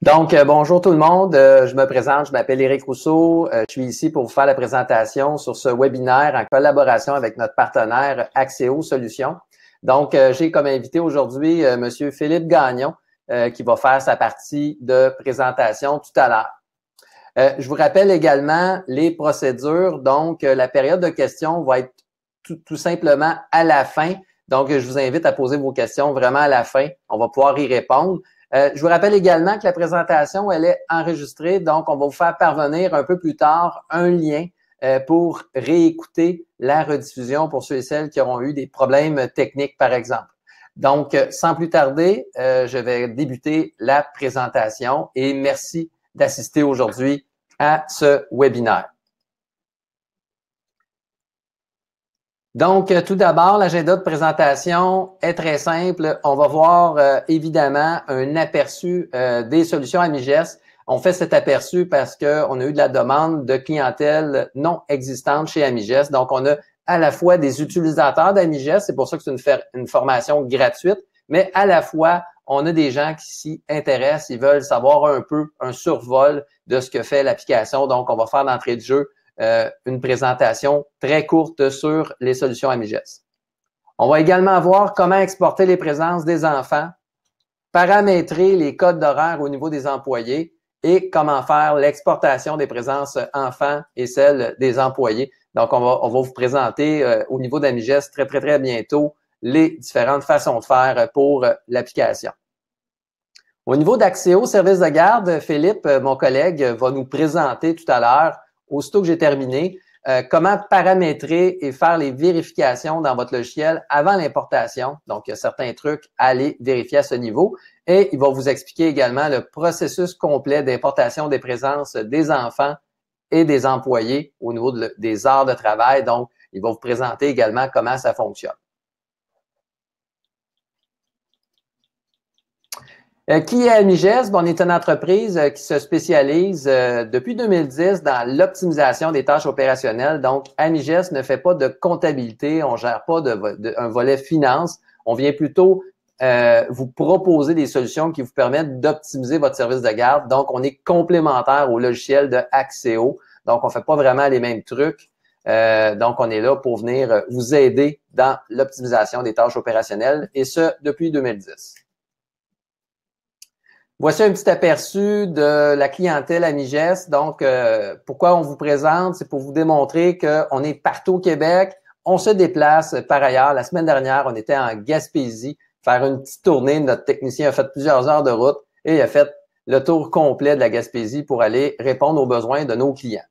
Bonjour tout le monde. Je me présente, je m'appelle Éric Rousseau. Je suis ici pour vous faire la présentation sur ce webinaire en collaboration avec notre partenaire Axéo Solutions. J'ai comme invité aujourd'hui Monsieur Philippe Gagnon qui va faire sa partie de présentation tout à l'heure. Je vous rappelle également les procédures. La période de questions va être tout simplement à la fin. Donc, je vous invite à poser vos questions vraiment à la fin. On va pouvoir y répondre. Je vous rappelle également que la présentation, elle est enregistrée, donc on va vous faire parvenir un peu plus tard un lien pour réécouter la rediffusion pour ceux et celles qui auront eu des problèmes techniques, par exemple. Sans plus tarder, je vais débuter la présentation et merci d'assister aujourd'hui à ce webinaire. Tout d'abord, l'agenda de présentation est très simple. On va voir évidemment un aperçu des solutions Amiges. On fait cet aperçu parce qu'on a eu de la demande de clientèle non existante chez Amiges. Donc, on a à la fois des utilisateurs d'Amiges, c'est pour ça que c'est une formation gratuite, mais à la fois, on a des gens qui s'y intéressent, ils veulent savoir un peu un survol de ce que fait l'application. Donc, on va faire d'entrée de jeu une présentation très courte sur les solutions Amiges. On va également voir comment exporter les présences des enfants, paramétrer les codes d'horaire au niveau des employés et comment faire l'exportation des présences enfants et celles des employés. Donc, on va vous présenter au niveau d'Amiges très bientôt les différentes façons de faire pour l'application. Au niveau d'Axéo Service de garde, Philippe, mon collègue, va nous présenter tout à l'heure, aussitôt que j'ai terminé, comment paramétrer et faire les vérifications dans votre logiciel avant l'importation. Donc, il y a certains trucs à aller vérifier à ce niveau. Et il va vous expliquer également le processus complet d'importation des présences des enfants et des employés au niveau des heures de travail. Donc, il va vous présenter également comment ça fonctionne. Qui est Amiges? On est une entreprise qui se spécialise depuis 2010 dans l'optimisation des tâches opérationnelles. Donc, Amiges ne fait pas de comptabilité, on ne gère pas un volet finance. On vient plutôt vous proposer des solutions qui vous permettent d'optimiser votre service de garde. Donc, on est complémentaire au logiciel de Axéo. Donc, on ne fait pas vraiment les mêmes trucs. Donc, on est là pour venir vous aider dans l'optimisation des tâches opérationnelles et ce, depuis 2010. Voici un petit aperçu de la clientèle Amiges. Donc, pourquoi on vous présente? C'est pour vous démontrer qu'on est partout au Québec. On se déplace par ailleurs. La semaine dernière, on était en Gaspésie, faire une petite tournée. Notre technicien a fait plusieurs heures de route et il a fait le tour complet de la Gaspésie pour aller répondre aux besoins de nos clients.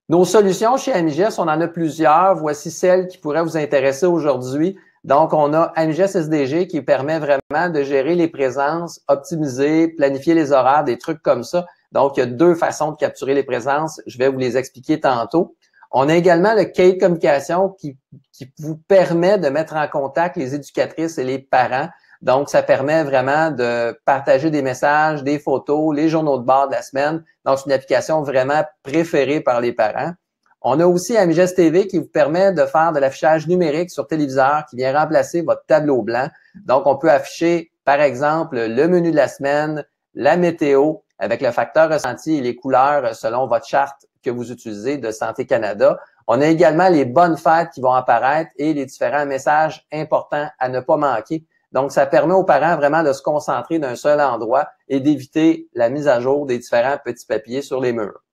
Nos solutions chez Amiges, on en a plusieurs. Voici celles qui pourraient vous intéresser aujourd'hui. Donc, on a Amiges SDG qui permet vraiment de gérer les présences, optimiser, planifier les horaires, des trucs comme ça. Donc, il y a deux façons de capturer les présences. Je vais vous les expliquer tantôt. On a également le Kate Communication qui vous permet de mettre en contact les éducatrices et les parents. Donc, ça permet vraiment de partager des messages, des photos, les journaux de bord de la semaine. Donc, c'est une application vraiment préférée par les parents. On a aussi Amiges TV qui vous permet de faire de l'affichage numérique sur téléviseur qui vient remplacer votre tableau blanc. Donc, on peut afficher, par exemple, le menu de la semaine, la météo avec le facteur ressenti et les couleurs selon votre charte que vous utilisez de Santé Canada. On a également les bonnes fêtes qui vont apparaître et les différents messages importants à ne pas manquer. Donc, ça permet aux parents vraiment de se concentrer d'un seul endroit et d'éviter la mise à jour des différents petits papiers sur les murs.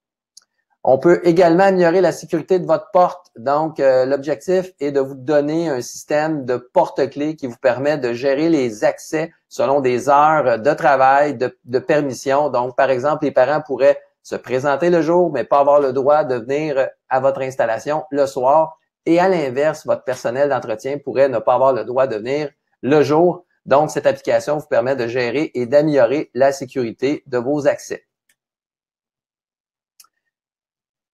On peut également améliorer la sécurité de votre porte. Donc, l'objectif est de vous donner un système de porte-clés qui vous permet de gérer les accès selon des heures de travail, de permission. Donc, par exemple, les parents pourraient se présenter le jour, mais pas avoir le droit de venir à votre installation le soir. Et à l'inverse, votre personnel d'entretien pourrait ne pas avoir le droit de venir le jour. Donc, cette application vous permet de gérer et d'améliorer la sécurité de vos accès.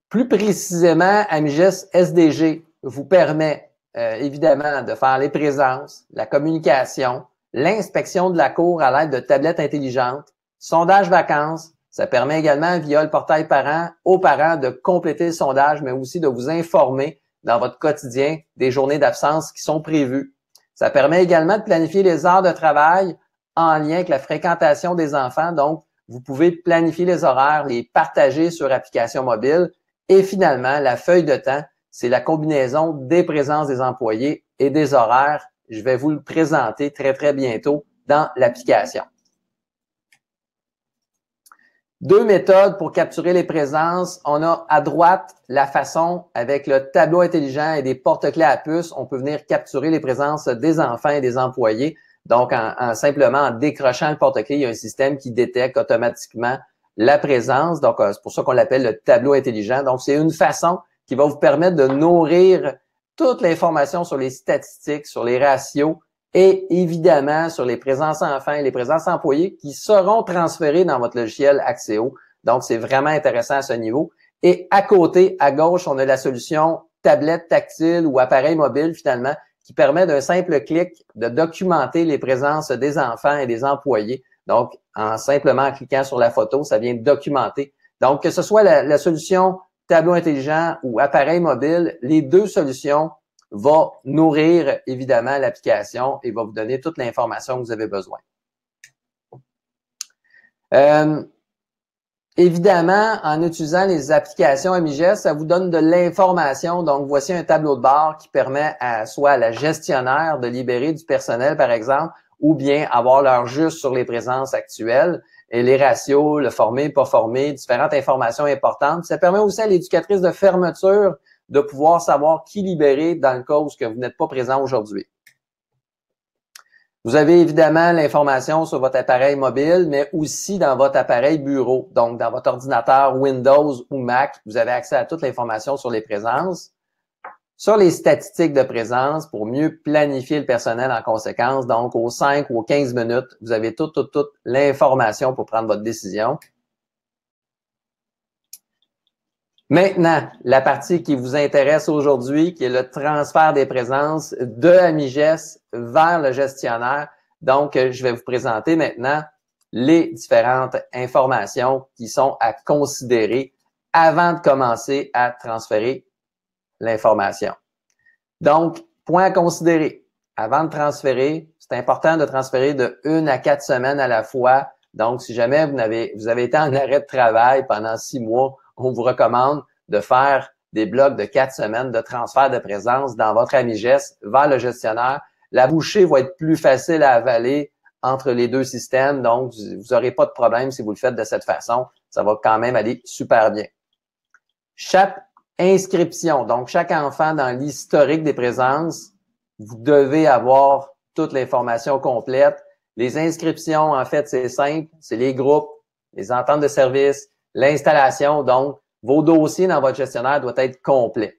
Plus précisément, Amiges SDG vous permet évidemment de faire les présences, la communication, l'inspection de la cour à l'aide de tablettes intelligentes, sondage vacances. Ça permet également via le portail parents aux parents de compléter le sondage, mais aussi de vous informer dans votre quotidien des journées d'absence qui sont prévues. Ça permet également de planifier les heures de travail en lien avec la fréquentation des enfants. Donc, vous pouvez planifier les horaires, les partager sur application mobile. Et finalement, la feuille de temps, c'est la combinaison des présences des employés et des horaires. Je vais vous le présenter très, très bientôt dans l'application. Deux méthodes pour capturer les présences. On a à droite la façon avec le tableau intelligent et des porte-clés à puce. On peut venir capturer les présences des enfants et des employés. Donc, simplement en décrochant le porte-clés, il y a un système qui détecte automatiquement la présence. Donc, c'est pour ça qu'on l'appelle le tableau intelligent. Donc, c'est une façon qui va vous permettre de nourrir toute l'information sur les statistiques, sur les ratios et évidemment sur les présences enfants et les présences employés qui seront transférés dans votre logiciel Axéo. Donc, c'est vraiment intéressant à ce niveau. Et à côté, à gauche, on a la solution tablette tactile ou appareil mobile finalement qui permet d'un simple clic de documenter les présences des enfants et des employés. Donc, simplement en cliquant sur la photo, ça vient documenter. Donc, que ce soit la solution tableau intelligent ou appareil mobile, les deux solutions vont nourrir évidemment l'application et va vous donner toute l'information que vous avez besoin. Évidemment, en utilisant les applications AmiGest, ça vous donne de l'information. Donc, voici un tableau de bord qui permet soit à la gestionnaire de libérer du personnel, par exemple, ou bien avoir l'heure juste sur les présences actuelles et les ratios, le formé, pas formé, différentes informations importantes. Ça permet aussi à l'éducatrice de fermeture de pouvoir savoir qui libérer dans le cas où vous n'êtes pas présent aujourd'hui. Vous avez évidemment l'information sur votre appareil mobile, mais aussi dans votre appareil bureau. Donc, dans votre ordinateur Windows ou Mac, vous avez accès à toute l'information sur les présences, sur les statistiques de présence pour mieux planifier le personnel en conséquence. Donc, aux 5 ou aux 15 minutes, vous avez toute l'information pour prendre votre décision. Maintenant, la partie qui vous intéresse aujourd'hui, qui est le transfert des présences de AmiGest vers le gestionnaire. Donc, je vais vous présenter maintenant les différentes informations qui sont à considérer avant de commencer à transférer l'information. Donc, point à considérer. Avant de transférer, c'est important de transférer de 1 à 4 semaines à la fois. Donc, si jamais vous avez été en arrêt de travail pendant 6 mois, on vous recommande de faire des blocs de 4 semaines de transfert de présence dans votre AmiGest vers le gestionnaire. La bouchée va être plus facile à avaler entre les deux systèmes, donc vous n'aurez pas de problème si vous le faites de cette façon. Ça va quand même aller super bien. Chaque inscription, donc chaque enfant dans l'historique des présences, vous devez avoir toute l'information complète. Les inscriptions, en fait, c'est simple, c'est les groupes, les ententes de service, l'installation, donc vos dossiers dans votre gestionnaire doivent être complets.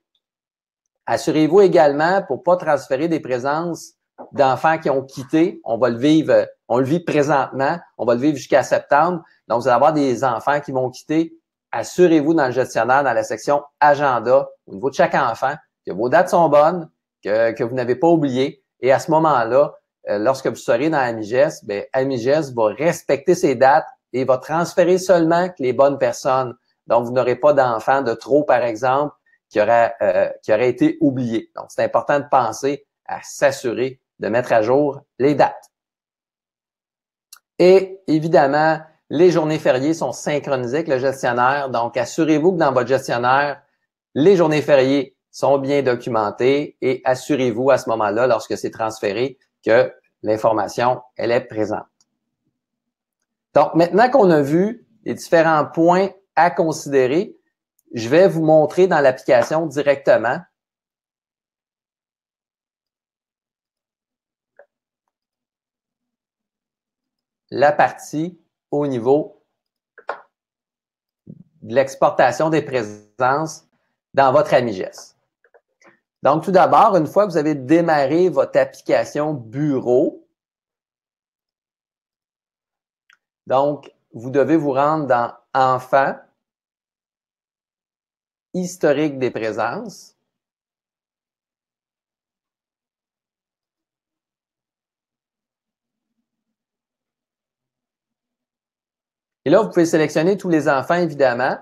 Assurez-vous également, pour ne pas transférer des présences d'enfants qui ont quitté, on le vit présentement, on va le vivre jusqu'à septembre. Donc, vous allez avoir des enfants qui vont quitter. Assurez-vous dans le gestionnaire, dans la section Agenda, au niveau de chaque enfant, que vos dates sont bonnes, que vous n'avez pas oublié. Et à ce moment-là, lorsque vous serez dans AmiGest, AmiGest va respecter ces dates et va transférer seulement les bonnes personnes. Donc, vous n'aurez pas d'enfants de trop, par exemple, qui auraient été oubliés. Donc, c'est important de penser à s'assurer de mettre à jour les dates. Et évidemment, les journées fériées sont synchronisées avec le gestionnaire. Donc, assurez-vous que dans votre gestionnaire, les journées fériées sont bien documentées et assurez-vous à ce moment-là, lorsque c'est transféré, que l'information, elle est présente. Donc, maintenant qu'on a vu les différents points à considérer, je vais vous montrer dans l'application directement la partie au niveau de l'exportation des présences dans votre AmiGest. Donc, tout d'abord, une fois que vous avez démarré votre application bureau, donc, vous devez vous rendre dans Enfants, historique des présences. Et là, vous pouvez sélectionner tous les enfants, évidemment.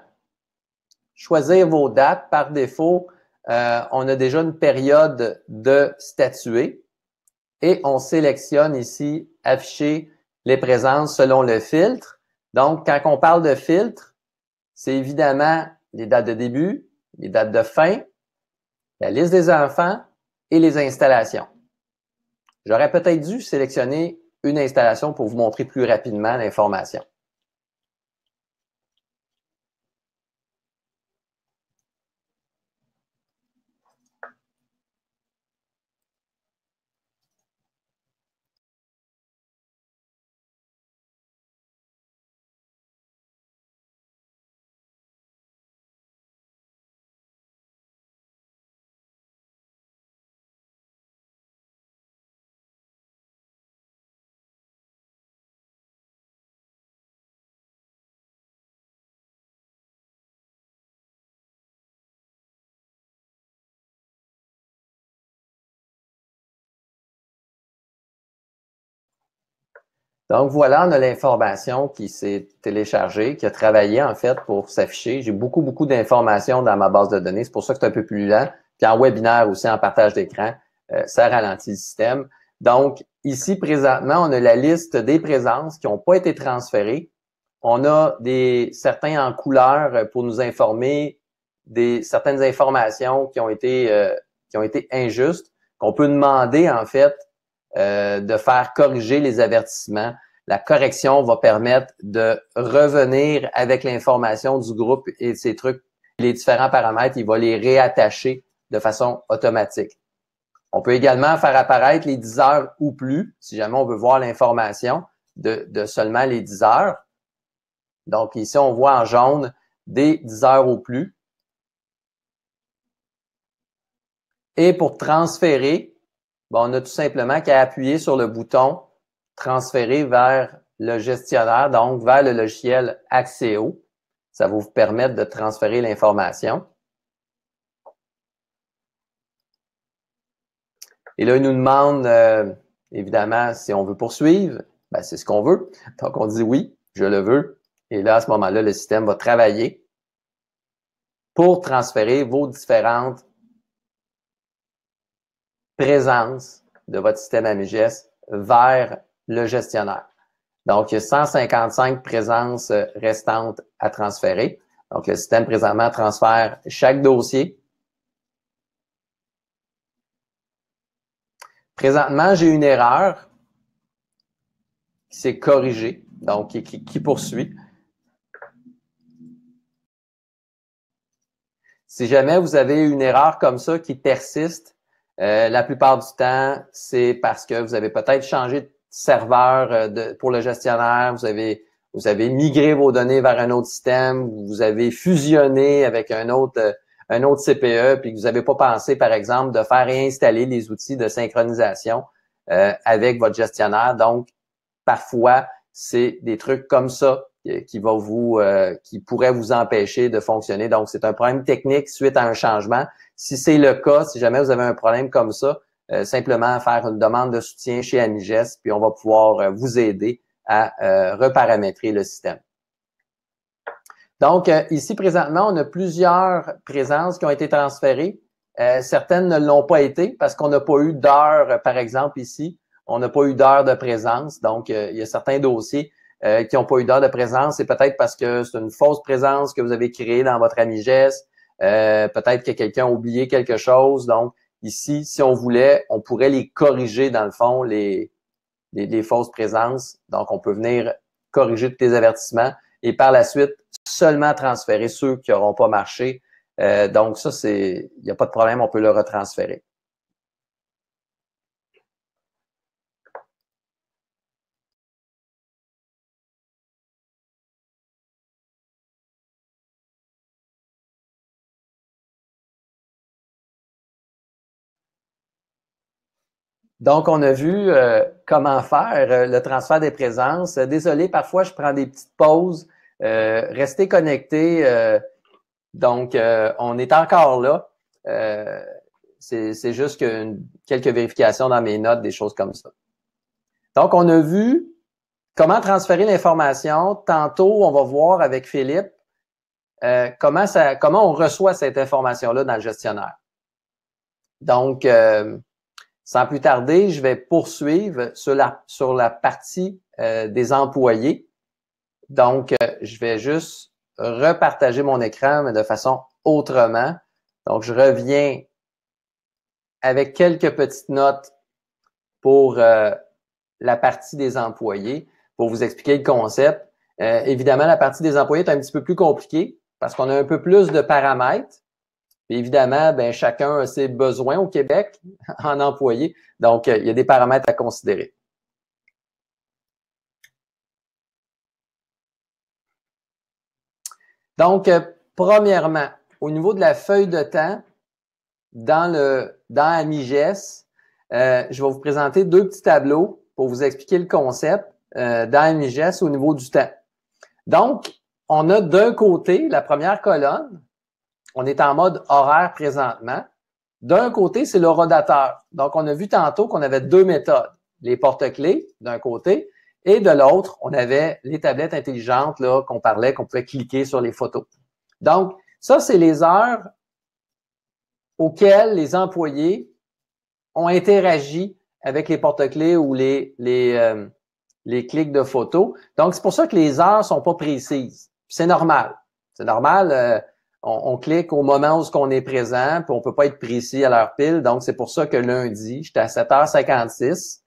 Choisir vos dates. Par défaut, on a déjà une période de statuer. Et on sélectionne ici « Afficher les présences selon le filtre. Donc, quand on parle de filtre, c'est évidemment les dates de début, les dates de fin, la liste des enfants et les installations. J'aurais peut-être dû sélectionner une installation pour vous montrer plus rapidement l'information. Donc voilà, on a l'information qui s'est téléchargée, qui a travaillé en fait pour s'afficher. J'ai beaucoup d'informations dans ma base de données. C'est pour ça que c'est un peu plus lent. Puis en webinaire aussi, en partage d'écran, ça ralentit le système. Donc ici, présentement, on a la liste des présences qui n'ont pas été transférées. On a certains en couleur pour nous informer certaines informations qui ont été injustes, qu'on peut demander en fait de faire corriger les avertissements. La correction va permettre de revenir avec l'information du groupe et ces trucs, les différents paramètres, il va les réattacher de façon automatique. On peut également faire apparaître les 10 heures ou plus, si jamais on veut voir l'information de seulement les 10 heures. Donc ici, on voit en jaune des 10 heures ou plus. Et pour transférer, bon, on a tout simplement qu'à appuyer sur le bouton « Transférer vers le gestionnaire », donc vers le logiciel Axéo. Ça va vous permettre de transférer l'information. Et là, il nous demande, évidemment, si on veut poursuivre. Ben, c'est ce qu'on veut. Donc, on dit « Oui, je le veux ». Et là, à ce moment-là, le système va travailler pour transférer vos différentes présence de votre système AMIGES vers le gestionnaire. Donc, il y a 155 présences restantes à transférer. Donc, le système présentement transfère chaque dossier. Présentement, j'ai une erreur qui s'est corrigée, donc qui poursuit. Si jamais vous avez une erreur comme ça qui persiste, la plupart du temps, c'est parce que vous avez peut-être changé de serveur pour le gestionnaire, vous avez migré vos données vers un autre système, vous avez fusionné avec un autre CPE, puis que vous n'avez pas pensé, par exemple, de faire réinstaller les outils de synchronisation avec votre gestionnaire. Donc, parfois, c'est des trucs comme ça qui pourraient vous empêcher de fonctionner. Donc, c'est un problème technique suite à un changement. Si c'est le cas, si jamais vous avez un problème comme ça, simplement faire une demande de soutien chez AMIGES, puis on va pouvoir vous aider à reparamétrer le système. Donc, ici, présentement, on a plusieurs présences qui ont été transférées. Certaines ne l'ont pas été parce qu'on n'a pas eu d'heure, par exemple, ici. On n'a pas eu d'heure de présence. Donc, il y a certains dossiers qui n'ont pas eu d'heure de présence. C'est peut-être parce que c'est une fausse présence que vous avez créée dans votre AMIGES. Peut-être que quelqu'un a oublié quelque chose. Donc, ici, si on voulait, on pourrait les corriger, dans le fond, les fausses présences. Donc, on peut venir corriger tous les avertissements et par la suite, seulement transférer ceux qui n'auront pas marché. Donc, ça, il n'y a pas de problème, on peut le retransférer. Donc, on a vu comment faire le transfert des présences. Désolé, parfois, je prends des petites pauses. Restez connectés. Donc, on est encore là. C'est juste quelques vérifications dans mes notes, des choses comme ça. Donc, on a vu comment transférer l'information. Tantôt, on va voir avec Philippe comment on reçoit cette information-là dans le gestionnaire. Donc, sans plus tarder, je vais poursuivre sur la partie des employés. Donc, je vais juste repartager mon écran, mais de façon autrement. Donc, je reviens avec quelques petites notes pour la partie des employés, pour vous expliquer le concept. Évidemment, la partie des employés est un petit peu plus compliquée parce qu'on a un peu plus de paramètres. Puis évidemment, ben, chacun a ses besoins au Québec en employés. Donc, il y a des paramètres à considérer. Donc, premièrement, au niveau de la feuille de temps, dans AmiGES, je vais vous présenter deux petits tableaux pour vous expliquer le concept dans AmiGES au niveau du temps. Donc, on a d'un côté, la première colonne, on est en mode horaire présentement. D'un côté, c'est le rodateur. Donc, on a vu tantôt qu'on avait deux méthodes. Les porte-clés, d'un côté, et de l'autre, on avait les tablettes intelligentes là qu'on parlait, qu'on pouvait cliquer sur les photos. Donc, ça, c'est les heures auxquelles les employés ont interagi avec les porte-clés ou les clics de photos. Donc, c'est pour ça que les heures sont pas précises. C'est normal. C'est normal. On clique au moment où on est présent, puis on peut pas être précis à l'heure pile. Donc, c'est pour ça que lundi, j'étais à 7h56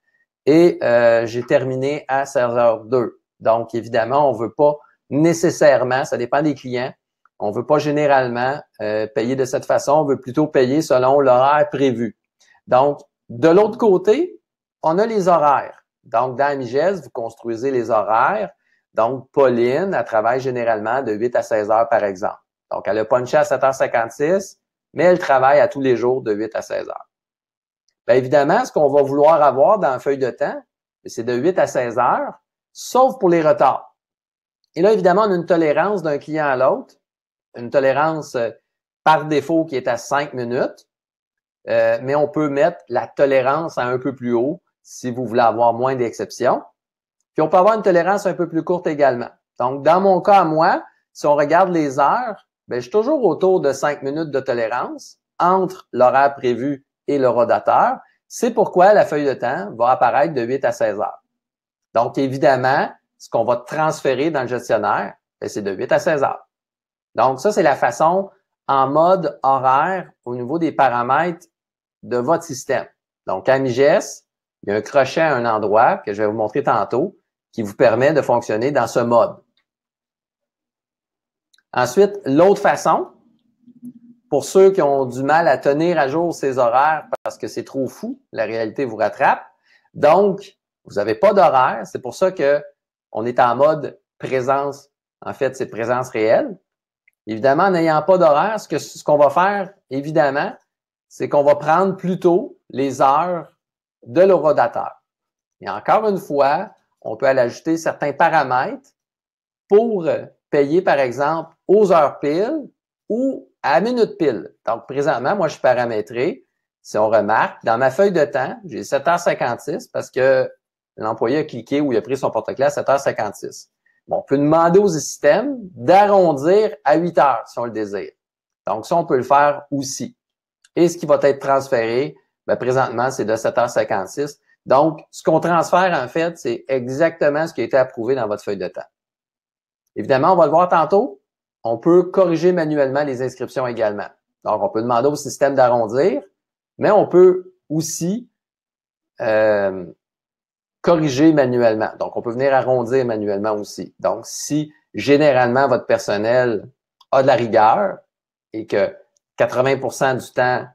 et j'ai terminé à 16h02. Donc, évidemment, on veut pas nécessairement, ça dépend des clients, on veut pas généralement payer de cette façon, on veut plutôt payer selon l'horaire prévu. Donc, de l'autre côté, on a les horaires. Donc, dans AmiGES, vous construisez les horaires. Donc, Pauline, elle travaille généralement de 8 à 16 heures, par exemple. Donc, elle a punché à 7h56, mais elle travaille à tous les jours de 8 à 16 heures. Bien évidemment, ce qu'on va vouloir avoir dans la feuille de temps, c'est de 8 à 16 heures, sauf pour les retards. Et là, évidemment, on a une tolérance d'un client à l'autre, une tolérance par défaut qui est à 5 minutes, mais on peut mettre la tolérance à un peu plus haut si vous voulez avoir moins d'exceptions. Puis, on peut avoir une tolérance un peu plus courte également. Donc, dans mon cas à moi, si on regarde les heures, bien, je suis toujours autour de 5 minutes de tolérance entre l'horaire prévu et le rodateur. C'est pourquoi la feuille de temps va apparaître de 8 à 16 heures. Donc, évidemment, ce qu'on va transférer dans le gestionnaire, c'est de 8 à 16 heures. Donc, ça, c'est la façon en mode horaire au niveau des paramètres de votre système. Donc, à AmiGES, il y a un crochet à un endroit que je vais vous montrer tantôt qui vous permet de fonctionner dans ce mode. Ensuite, l'autre façon, pour ceux qui ont du mal à tenir à jour ces horaires parce que c'est trop fou, la réalité vous rattrape. Donc, vous n'avez pas d'horaire. C'est pour ça qu'on est en mode présence. En fait, c'est présence réelle. Évidemment, en n'ayant pas d'horaire, ce qu'on va faire, évidemment, c'est qu'on va prendre plutôt les heures de l'horodateur. Et encore une fois, on peut aller ajouter certains paramètres pour payer, par exemple, aux heures piles ou à minute pile. Donc, présentement, moi, je suis paramétré. Si on remarque, dans ma feuille de temps, j'ai 7h56 parce que l'employé a cliqué ou il a pris son porte-clés à 7h56. Bon, on peut demander au système d'arrondir à 8 heures si on le désire. Donc, ça, on peut le faire aussi. Et ce qui va être transféré, bien, présentement, c'est de 7h56. Donc, ce qu'on transfère, en fait, c'est exactement ce qui a été approuvé dans votre feuille de temps. Évidemment, on va le voir tantôt, on peut corriger manuellement les inscriptions également. Donc, on peut demander au système d'arrondir, mais on peut aussi corriger manuellement. Donc, on peut venir arrondir manuellement aussi. Donc, si généralement votre personnel a de la rigueur et que 80% du temps,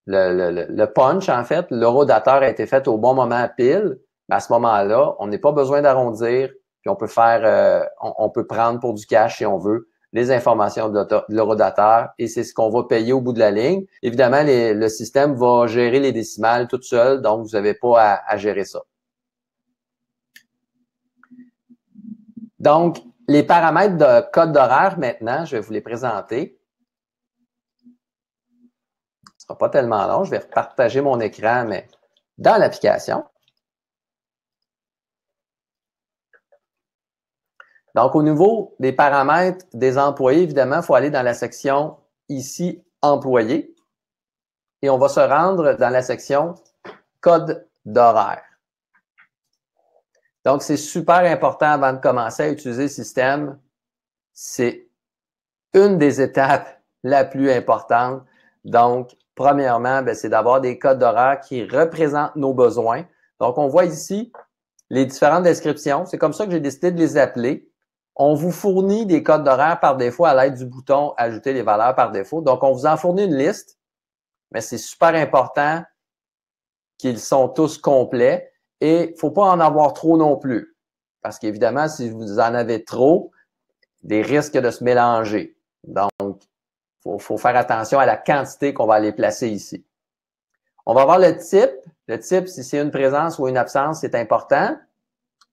le punch, en fait, le rodateur a été fait au bon moment à pile, à ce moment-là, on n'a pas besoin d'arrondir, puis on peut faire, on peut prendre pour du cash si on veut les informations de l'horodateur et c'est ce qu'on va payer au bout de la ligne. Évidemment, le système va gérer les décimales tout seul, donc vous n'avez pas à gérer ça. Donc, les paramètres de code d'horaire, maintenant, je vais vous les présenter. Ce ne sera pas tellement long, je vais partager mon écran, mais dans l'application. Donc, au niveau des paramètres des employés, évidemment, il faut aller dans la section ici, employés, et on va se rendre dans la section code d'horaire. Donc, c'est super important avant de commencer à utiliser le système. C'est une des étapes la plus importante. Donc, premièrement, c'est d'avoir des codes d'horaire qui représentent nos besoins. Donc, on voit ici les différentes descriptions. C'est comme ça que j'ai décidé de les appeler. On vous fournit des codes d'horaire par défaut à l'aide du bouton « Ajouter les valeurs par défaut ». Donc, on vous en fournit une liste, mais c'est super important qu'ils sont tous complets et il ne faut pas en avoir trop non plus. Parce qu'évidemment, si vous en avez trop, des risques de se mélanger. Donc, faut faire attention à la quantité qu'on va aller placer ici. On va voir le type. Le type, si c'est une présence ou une absence, c'est important.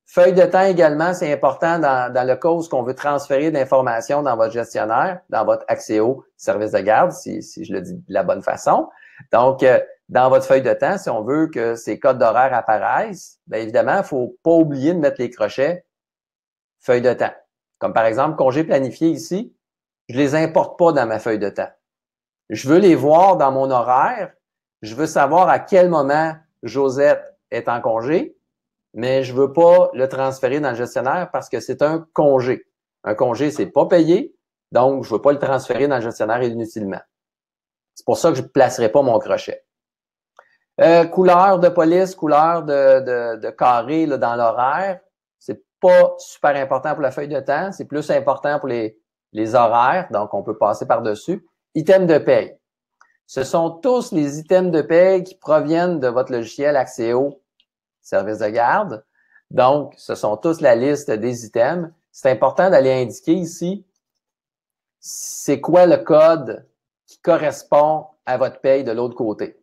Feuille de temps également, c'est important dans le cas où on veut transférer de l'information dans votre gestionnaire, dans votre Axéo service de garde, si je le dis de la bonne façon. Donc, dans votre feuille de temps, si on veut que ces codes d'horaire apparaissent, bien évidemment, il ne faut pas oublier de mettre les crochets feuille de temps. Comme par exemple, congé planifié ici, je ne les importe pas dans ma feuille de temps. Je veux les voir dans mon horaire. Je veux savoir à quel moment Josette est en congé, mais je ne veux pas le transférer dans le gestionnaire parce que c'est un congé. Un congé, c'est pas payé, donc je ne veux pas le transférer dans le gestionnaire inutilement. C'est pour ça que je ne placerai pas mon crochet. Couleur de police, couleur de carré là, dans l'horaire, c'est pas super important pour la feuille de temps, c'est plus important pour les horaires, donc on peut passer par-dessus. Items de paye. Ce sont tous les items de paye qui proviennent de votre logiciel Axéo service de garde. Donc, ce sont tous la liste des items. C'est important d'aller indiquer ici c'est quoi le code qui correspond à votre paye de l'autre côté.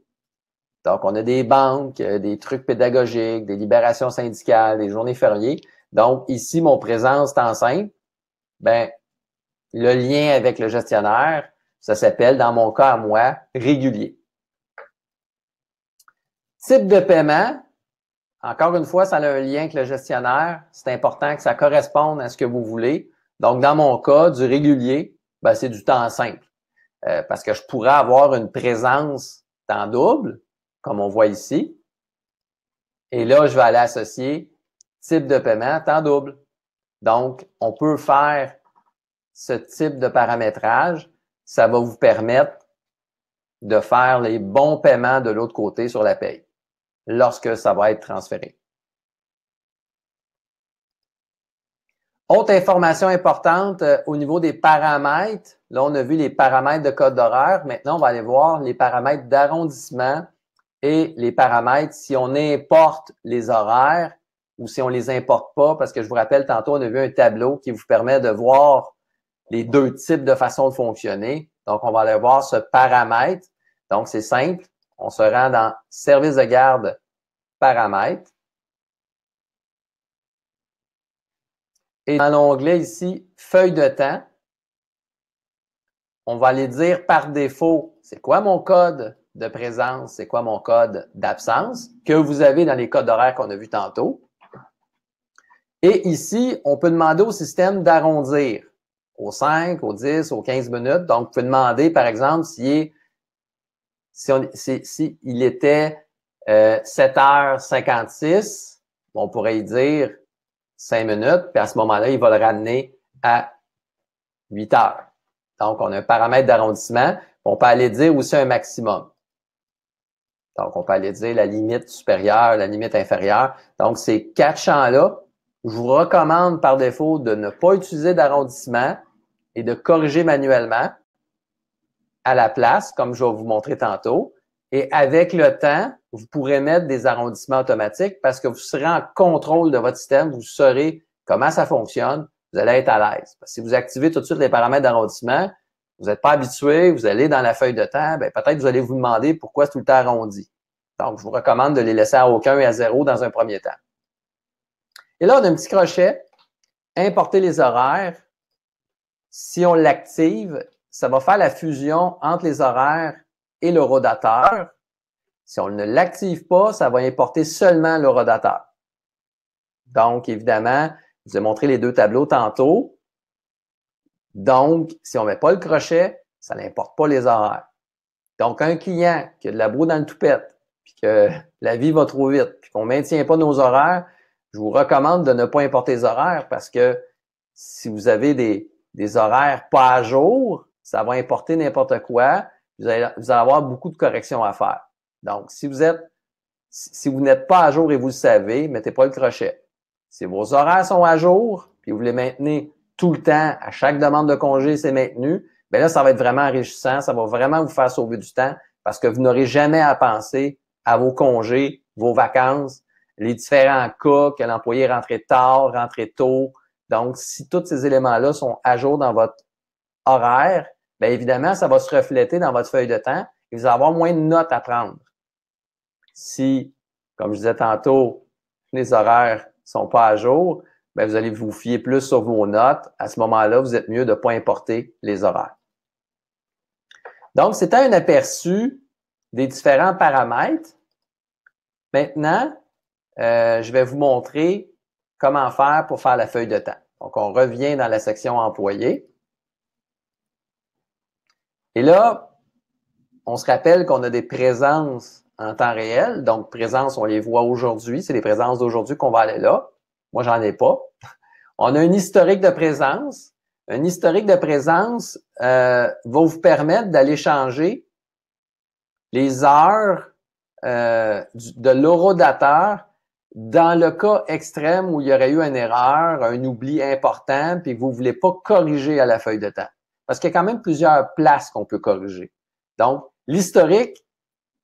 Donc, on a des banques, des trucs pédagogiques, des libérations syndicales, des journées fériées. Donc, ici, mon présence temps simple, le lien avec le gestionnaire, ça s'appelle, dans mon cas à moi, régulier. Type de paiement, encore une fois, ça a un lien avec le gestionnaire. C'est important que ça corresponde à ce que vous voulez. Donc, dans mon cas, du régulier, c'est du temps simple. Parce que je pourrais avoir une présence temps double, comme on voit ici. Et là, je vais aller associer type de paiement temps double. Donc, on peut faire ce type de paramétrage. Ça va vous permettre de faire les bons paiements de l'autre côté sur la paye lorsque ça va être transféré. Autre information importante au niveau des paramètres. Là, on a vu les paramètres de code d'horaire. Maintenant, on va aller voir les paramètres d'arrondissement et les paramètres si on importe les horaires ou si on les importe pas. Parce que je vous rappelle, tantôt, on a vu un tableau qui vous permet de voir les deux types de façon de fonctionner. Donc, on va aller voir ce paramètre. Donc, c'est simple. On se rend dans service de garde paramètres. Et dans l'onglet ici, feuille de temps, on va aller dire par défaut, c'est quoi mon code de présence, c'est quoi mon code d'absence que vous avez dans les codes d'horaire qu'on a vus tantôt. Et ici, on peut demander au système d'arrondir aux 5, aux 10, aux 15 minutes. Donc, vous pouvez demander, par exemple, s'il était 7h56, on pourrait y dire 5 minutes, puis à ce moment-là, il va le ramener à 8 heures. Donc, on a un paramètre d'arrondissement. On peut aller dire aussi un maximum. Donc, on peut aller dire la limite supérieure, la limite inférieure. Donc, ces 4 champs-là, je vous recommande par défaut de ne pas utiliser d'arrondissement et de corriger manuellement à la place, comme je vais vous montrer tantôt. Et avec le temps, vous pourrez mettre des arrondissements automatiques parce que vous serez en contrôle de votre système, vous saurez comment ça fonctionne, vous allez être à l'aise. Si vous activez tout de suite les paramètres d'arrondissement, vous n'êtes pas habitué, vous allez dans la feuille de temps, peut-être vous allez vous demander pourquoi c'est tout le temps arrondi. Donc, je vous recommande de les laisser à aucun et à 0 dans un premier temps. Et là, on a un petit crochet, importer les horaires. Si on l'active, ça va faire la fusion entre les horaires et le rodateur. Si on ne l'active pas, ça va importer seulement le rodateur. Donc, évidemment, je vous ai montré les deux tableaux tantôt. Donc, si on ne met pas le crochet, ça n'importe pas les horaires. Donc, un client qui a de la boue dans le toupette, puis que la vie va trop vite, puis qu'on ne maintient pas nos horaires, je vous recommande de ne pas importer les horaires parce que si vous avez des horaires pas à jour, ça va importer n'importe quoi. Vous allez avoir beaucoup de corrections à faire. Donc, si vous n'êtes pas à jour et vous le savez, mettez pas le crochet. Si vos horaires sont à jour, puis vous les maintenez tout le temps, à chaque demande de congé, c'est maintenu, bien là, ça va être vraiment enrichissant, ça va vraiment vous faire sauver du temps parce que vous n'aurez jamais à penser à vos congés, vos vacances, les différents cas que l'employé est rentré tard, rentré tôt. Donc, si tous ces éléments-là sont à jour dans votre horaire, bien évidemment, ça va se refléter dans votre feuille de temps et vous allez avoir moins de notes à prendre. Si, comme je disais tantôt, les horaires sont pas à jour, bien, vous allez vous fier plus sur vos notes. À ce moment-là, vous êtes mieux de ne pas importer les horaires. Donc, c'était un aperçu des différents paramètres. Maintenant, je vais vous montrer comment faire pour faire la feuille de temps. Donc, on revient dans la section employé. Et là, on se rappelle qu'on a des présences en temps réel. Donc, présences, on les voit aujourd'hui. C'est les présences d'aujourd'hui qu'on va aller là. Moi, j'en ai pas. On a un historique de présence. Un historique de présence va vous permettre d'aller changer les heures de l'horodateur dans le cas extrême où il y aurait eu une erreur, un oubli important, puis que vous ne voulez pas corriger à la feuille de temps. Parce qu'il y a quand même plusieurs places qu'on peut corriger. Donc, l'historique,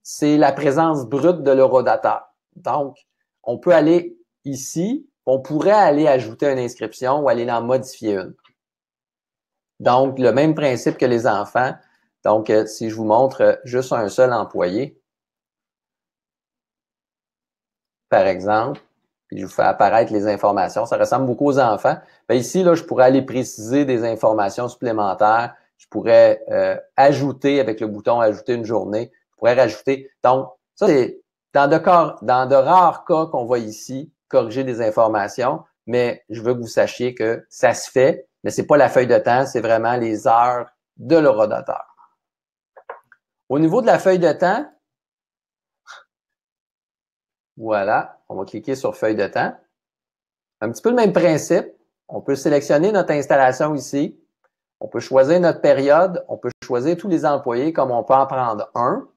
c'est la présence brute de l'horodateur. Donc, on peut aller ici, on pourrait aller ajouter une inscription ou aller en modifier une. Donc, le même principe que les enfants. Donc, si je vous montre juste un seul employé, par exemple, puis je vous fais apparaître les informations, ça ressemble beaucoup aux enfants. Bien, ici, là, je pourrais aller préciser des informations supplémentaires. Je pourrais ajouter avec le bouton « Ajouter une journée ». Je pourrais rajouter. Donc, ça, c'est dans de rares cas qu'on voit ici, corriger des informations, mais je veux que vous sachiez que ça se fait, mais c'est pas la feuille de temps, c'est vraiment les heures de l'horodateur. Au niveau de la feuille de temps, voilà, on va cliquer sur feuille de temps. Un petit peu le même principe. On peut sélectionner notre installation ici. On peut choisir notre période. On peut choisir tous les employés comme on peut en prendre un.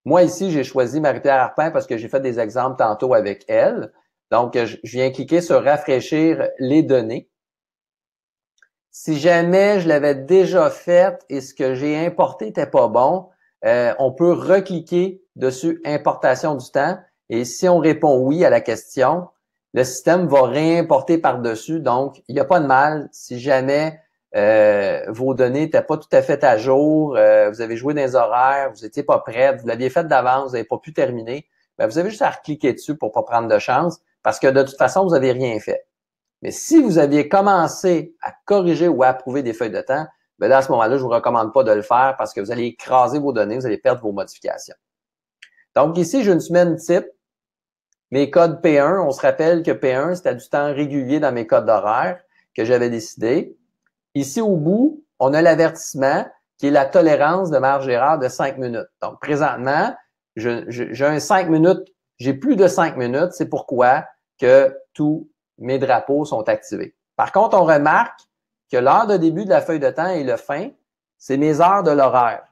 Moi, ici, j'ai choisi Marie-Pierre Arpin parce que j'ai fait des exemples tantôt avec elle. Donc, je viens cliquer sur rafraîchir les données. Si jamais je l'avais déjà fait et ce que j'ai importé n'était pas bon, on peut recliquer dessus importation du temps. Et si on répond oui à la question, le système va réimporter par-dessus. Donc, il n'y a pas de mal si jamais vos données n'étaient pas tout à fait à jour, vous avez joué dans les horaires, vous n'étiez pas prête, vous l'aviez fait d'avance, vous n'avez pas pu terminer, bien, vous avez juste à recliquer dessus pour ne pas prendre de chance parce que de toute façon, vous n'avez rien fait. Mais si vous aviez commencé à corriger ou à approuver des feuilles de temps, bien là, à ce moment-là, je ne vous recommande pas de le faire parce que vous allez écraser vos données, vous allez perdre vos modifications. Donc ici, j'ai une semaine type. Mes codes P1, on se rappelle que P1, c'était du temps régulier dans mes codes d'horaire que j'avais décidé. Ici, au bout, on a l'avertissement qui est la tolérance de marge d'erreur de 5 minutes. Donc, présentement, j'ai un 5 minutes, j'ai plus de 5 minutes. C'est pourquoi que tous mes drapeaux sont activés. Par contre, on remarque que l'heure de début de la feuille de temps et le fin, c'est mes heures de l'horaire.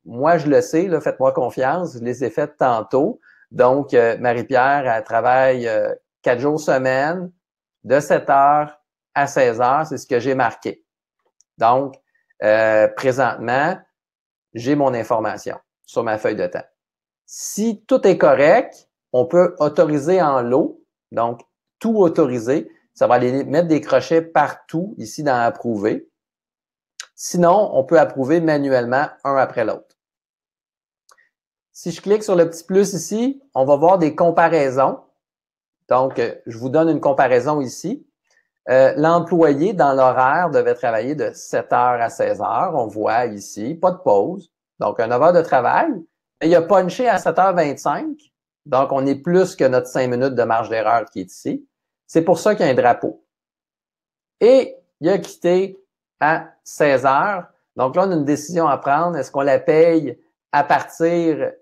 Moi, je le sais, là, faites-moi confiance, je les ai faites tantôt. Donc, Marie-Pierre, elle travaille 4 jours semaine, de 7 heures à 16 heures, c'est ce que j'ai marqué. Donc, présentement, j'ai mon information sur ma feuille de temps. Si tout est correct, on peut autoriser en lot, donc tout autoriser. Ça va aller mettre des crochets partout ici dans Approuver. Sinon, on peut approuver manuellement un après l'autre. Si je clique sur le petit plus ici, on va voir des comparaisons. Donc, je vous donne une comparaison ici. L'employé, dans l'horaire, devait travailler de 7 heures à 16 heures. On voit ici, pas de pause. Donc, un 9 heures de travail. Et il a punché à 7h25. Donc, on est plus que notre 5 minutes de marge d'erreur qui est ici. C'est pour ça qu'il y a un drapeau. Et il a quitté à 16 heures. Donc là, on a une décision à prendre. Est-ce qu'on la paye à partir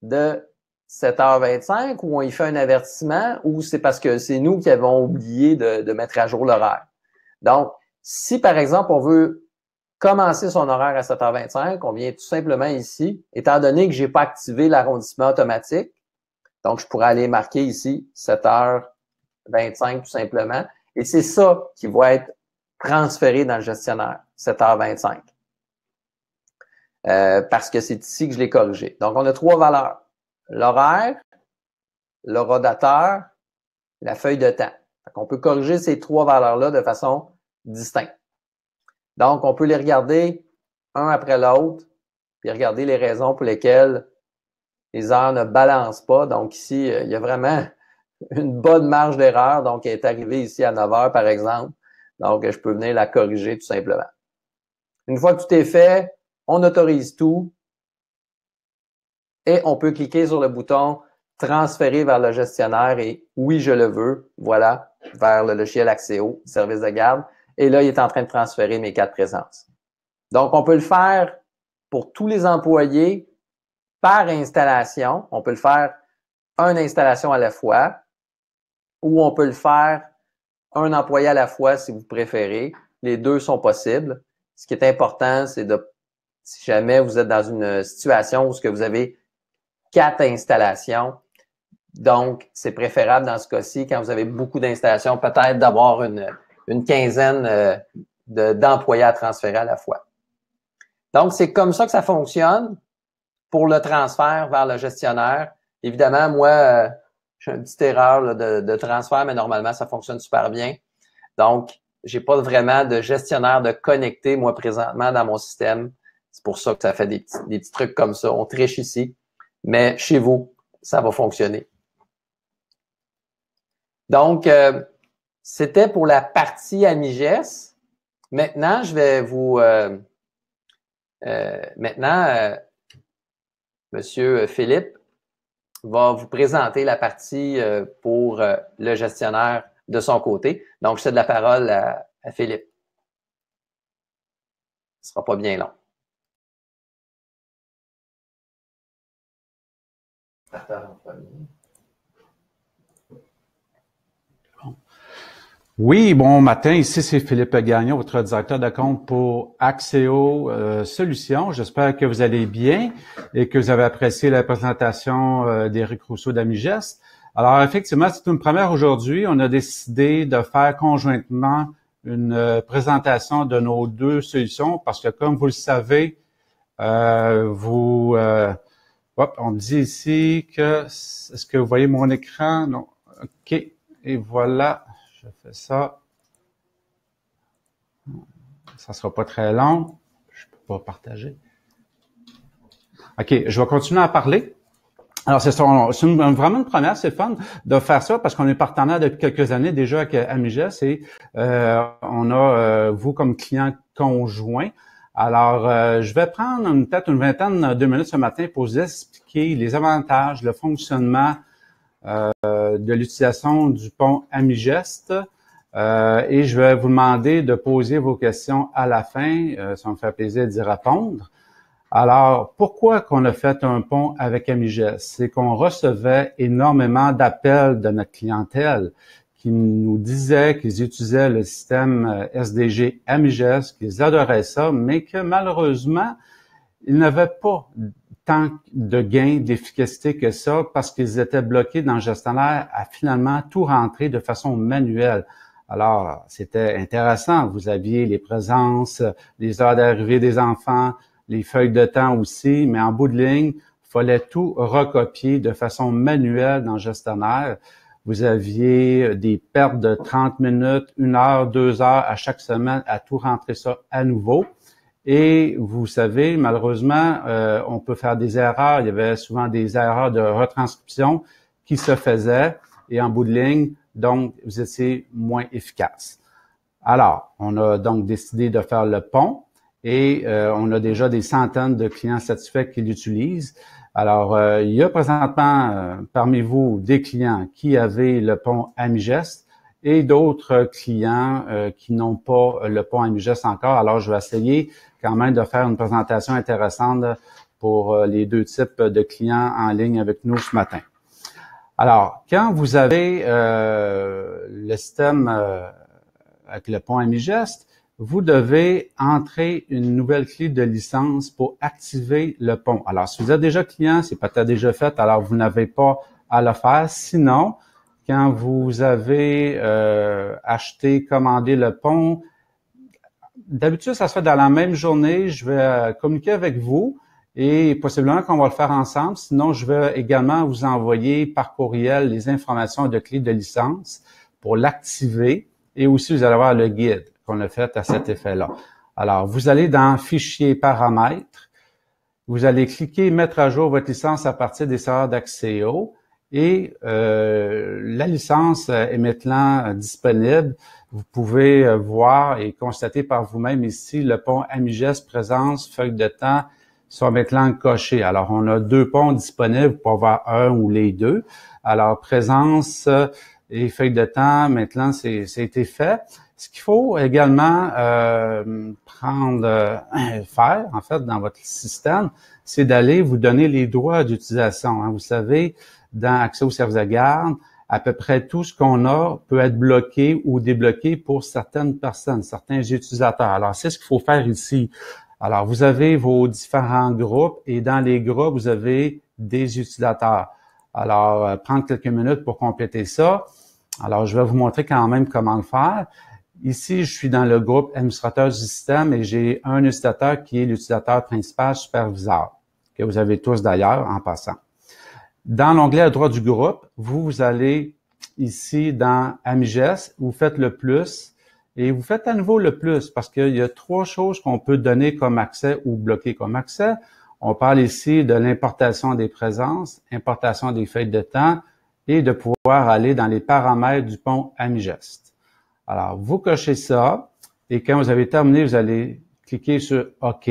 de 7h25 ou on y fait un avertissement ou c'est parce que c'est nous qui avons oublié de mettre à jour l'horaire. Donc, si par exemple, on veut commencer son horaire à 7h25, on vient tout simplement ici, étant donné que je n'ai pas activé l'arrondissement automatique, donc je pourrais aller marquer ici 7h25 tout simplement, et c'est ça qui va être transféré dans le gestionnaire, 7h25. Parce que c'est ici que je l'ai corrigé. Donc, on a 3 valeurs. L'horaire, le rodateur, la feuille de temps. On peut corriger ces 3 valeurs-là de façon distincte. Donc, on peut les regarder un après l'autre, puis regarder les raisons pour lesquelles les heures ne balancent pas. Donc, ici, il y a vraiment une bonne marge d'erreur. Donc, elle est arrivée ici à 9 heures, par exemple. Donc, je peux venir la corriger tout simplement. Une fois que tout est fait, on autorise tout et on peut cliquer sur le bouton « Transférer vers le gestionnaire » et « Oui, je le veux ». Voilà, vers le logiciel Axéo, service de garde. Et là, il est en train de transférer mes 4 présences. Donc, on peut le faire pour tous les employés par installation. On peut le faire une installation à la fois ou on peut le faire un employé à la fois si vous préférez. Les deux sont possibles. Ce qui est important, c'est de, si jamais vous êtes dans une situation où vous avez 4 installations, donc c'est préférable dans ce cas-ci, quand vous avez beaucoup d'installations, peut-être d'avoir une quinzaine d'employés à transférer à la fois. Donc, c'est comme ça que ça fonctionne pour le transfert vers le gestionnaire. Évidemment, moi, j'ai une petite erreur là, de transfert, mais normalement, ça fonctionne super bien. Donc, j'ai pas vraiment de gestionnaire de connecté, moi, présentement, dans mon système. C'est pour ça que ça fait des petits trucs comme ça. On triche ici. Mais chez vous, ça va fonctionner. Donc, c'était pour la partie Amiges. Maintenant, je vais vous... Monsieur Philippe va vous présenter la partie pour le gestionnaire de son côté. Donc, je cède la parole à Philippe. Ce ne sera pas bien long. Oui, bon matin. Ici, c'est Philippe Gagnon, votre directeur de compte pour Axéo Solutions. J'espère que vous allez bien et que vous avez apprécié la présentation d'Éric Rousseau d'Amiges. Alors, effectivement, c'est une première aujourd'hui. On a décidé de faire conjointement une présentation de nos 2 solutions parce que, comme vous le savez, on dit ici que... Est-ce que vous voyez mon écran? Non. OK. Et voilà. Je fais ça. Ça sera pas très long. Je peux pas partager. OK, je vais continuer à parler. Alors, c'est vraiment une première, c'est fun de faire ça parce qu'on est partenaire depuis quelques années déjà avec Amiges et on a vous comme client conjoint. Alors, je vais prendre peut-être une vingtaine de minutes ce matin pour vous expliquer les avantages, le fonctionnement de l'utilisation du pont Amigest et je vais vous demander de poser vos questions à la fin. Ça me fait plaisir d'y répondre. Alors, pourquoi qu'on a fait un pont avec Amiges? C'est qu'on recevait énormément d'appels de notre clientèle qui nous disaient qu'ils utilisaient le système SDG Amiges, qu'ils adoraient ça, mais que malheureusement, ils n'avaient pas tant de gains d'efficacité que ça parce qu'ils étaient bloqués dans le gestionnaire à finalement tout rentrer de façon manuelle. Alors, c'était intéressant. Vous aviez les présences, les heures d'arrivée des enfants, les feuilles de temps aussi, mais en bout de ligne, il fallait tout recopier de façon manuelle dans le gestionnaire. Vous aviez des pertes de 30 minutes, 1 heure, 2 heures à chaque semaine à tout rentrer ça à nouveau. Et vous savez, malheureusement, on peut faire des erreurs. Il y avait souvent des erreurs de retranscription qui se faisaient et en bout de ligne, donc, vous étiez moins efficace. Alors, on a donc décidé de faire le pont et on a déjà des centaines de clients satisfaits qui l'utilisent. Alors, il y a présentement parmi vous des clients qui avaient le pont Amiges et d'autres clients qui n'ont pas le pont Amiges encore. Alors, je vais essayer quand même de faire une présentation intéressante pour les deux types de clients en ligne avec nous ce matin. Alors, quand vous avez le système avec le pont AmiGest, vous devez entrer une nouvelle clé de licence pour activer le pont. Alors, si vous êtes déjà client, c'est peut-être déjà fait, alors vous n'avez pas à le faire. Sinon, quand vous avez acheté, commandé le pont, d'habitude, ça se fait dans la même journée. Je vais communiquer avec vous et possiblement qu'on va le faire ensemble. Sinon, je vais également vous envoyer par courriel les informations de clé de licence pour l'activer et aussi vous allez avoir le guide qu'on a fait à cet effet-là. Alors, vous allez dans Fichier paramètres, vous allez cliquer Mettre à jour votre licence à partir des serveurs d'Axeo et la licence est maintenant disponible. Vous pouvez voir et constater par vous-même ici le pont AmiGest Présence feuille de temps sont maintenant cochés. Alors, on a deux ponts disponibles pour avoir un ou les deux. Alors, Présence et feuille de temps, maintenant, c'est été fait. Ce qu'il faut également faire, en fait, dans votre système, c'est d'aller vous donner les droits d'utilisation. Hein. Vous savez, dans Accès aux services de garde, à peu près tout ce qu'on a peut être bloqué ou débloqué pour certaines personnes, certains utilisateurs. Alors, c'est ce qu'il faut faire ici. Alors, vous avez vos différents groupes et dans les groupes, vous avez des utilisateurs. Alors, prendre quelques minutes pour compléter ça. Alors, je vais vous montrer quand même comment le faire. Ici, je suis dans le groupe administrateur du système et j'ai un utilisateur qui est l'utilisateur principal superviseur, que vous avez tous d'ailleurs en passant. Dans l'onglet à droite du groupe, vous allez ici dans AmiGest, vous faites le plus et vous faites à nouveau le plus parce qu'il y a trois choses qu'on peut donner comme accès ou bloquer comme accès. On parle ici de l'importation des présences, importation des feuilles de temps et de pouvoir aller dans les paramètres du pont AmiGest. Alors, vous cochez ça et quand vous avez terminé, vous allez cliquer sur OK.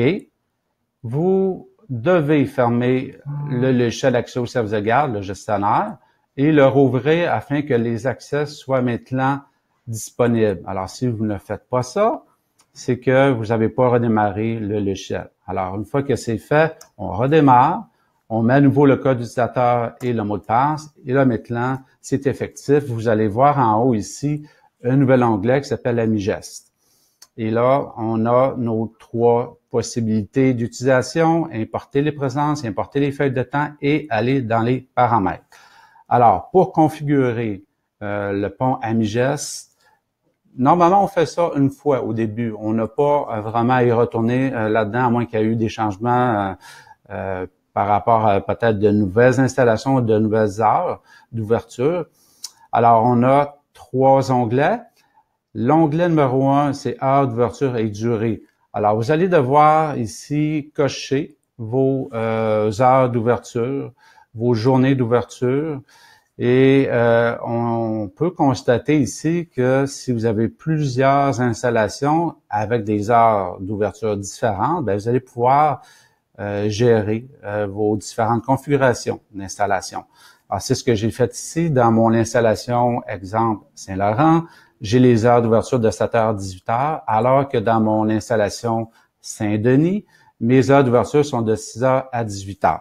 Vous devez fermer le logiciel d'accès aux services de garde, le gestionnaire, et le rouvrir afin que les accès soient maintenant disponibles. Alors, si vous ne faites pas ça, c'est que vous n'avez pas redémarré le logiciel. Alors, une fois que c'est fait, on redémarre, on met à nouveau le code utilisateur et le mot de passe, et là, maintenant, c'est effectif. Vous allez voir en haut ici un nouvel onglet qui s'appelle AmiGest. Et là, on a nos trois possibilités d'utilisation, importer les présences, importer les feuilles de temps et aller dans les paramètres. Alors, pour configurer le pont AmiGest, normalement, on fait ça une fois au début. On n'a pas vraiment à y retourner là-dedans, à moins qu'il y ait eu des changements par rapport à peut-être de nouvelles installations, de nouvelles heures d'ouverture. Alors, on a trois onglets. L'onglet numéro 1, c'est heure d'ouverture et durée. Alors, vous allez devoir ici cocher vos heures d'ouverture, vos journées d'ouverture. Et on peut constater ici que si vous avez plusieurs installations avec des heures d'ouverture différentes, bien, vous allez pouvoir gérer vos différentes configurations d'installation. Alors, c'est ce que j'ai fait ici dans mon installation, exemple Saint-Laurent. J'ai les heures d'ouverture de 7h à 18h, alors que dans mon installation Saint-Denis, mes heures d'ouverture sont de 6h à 18h.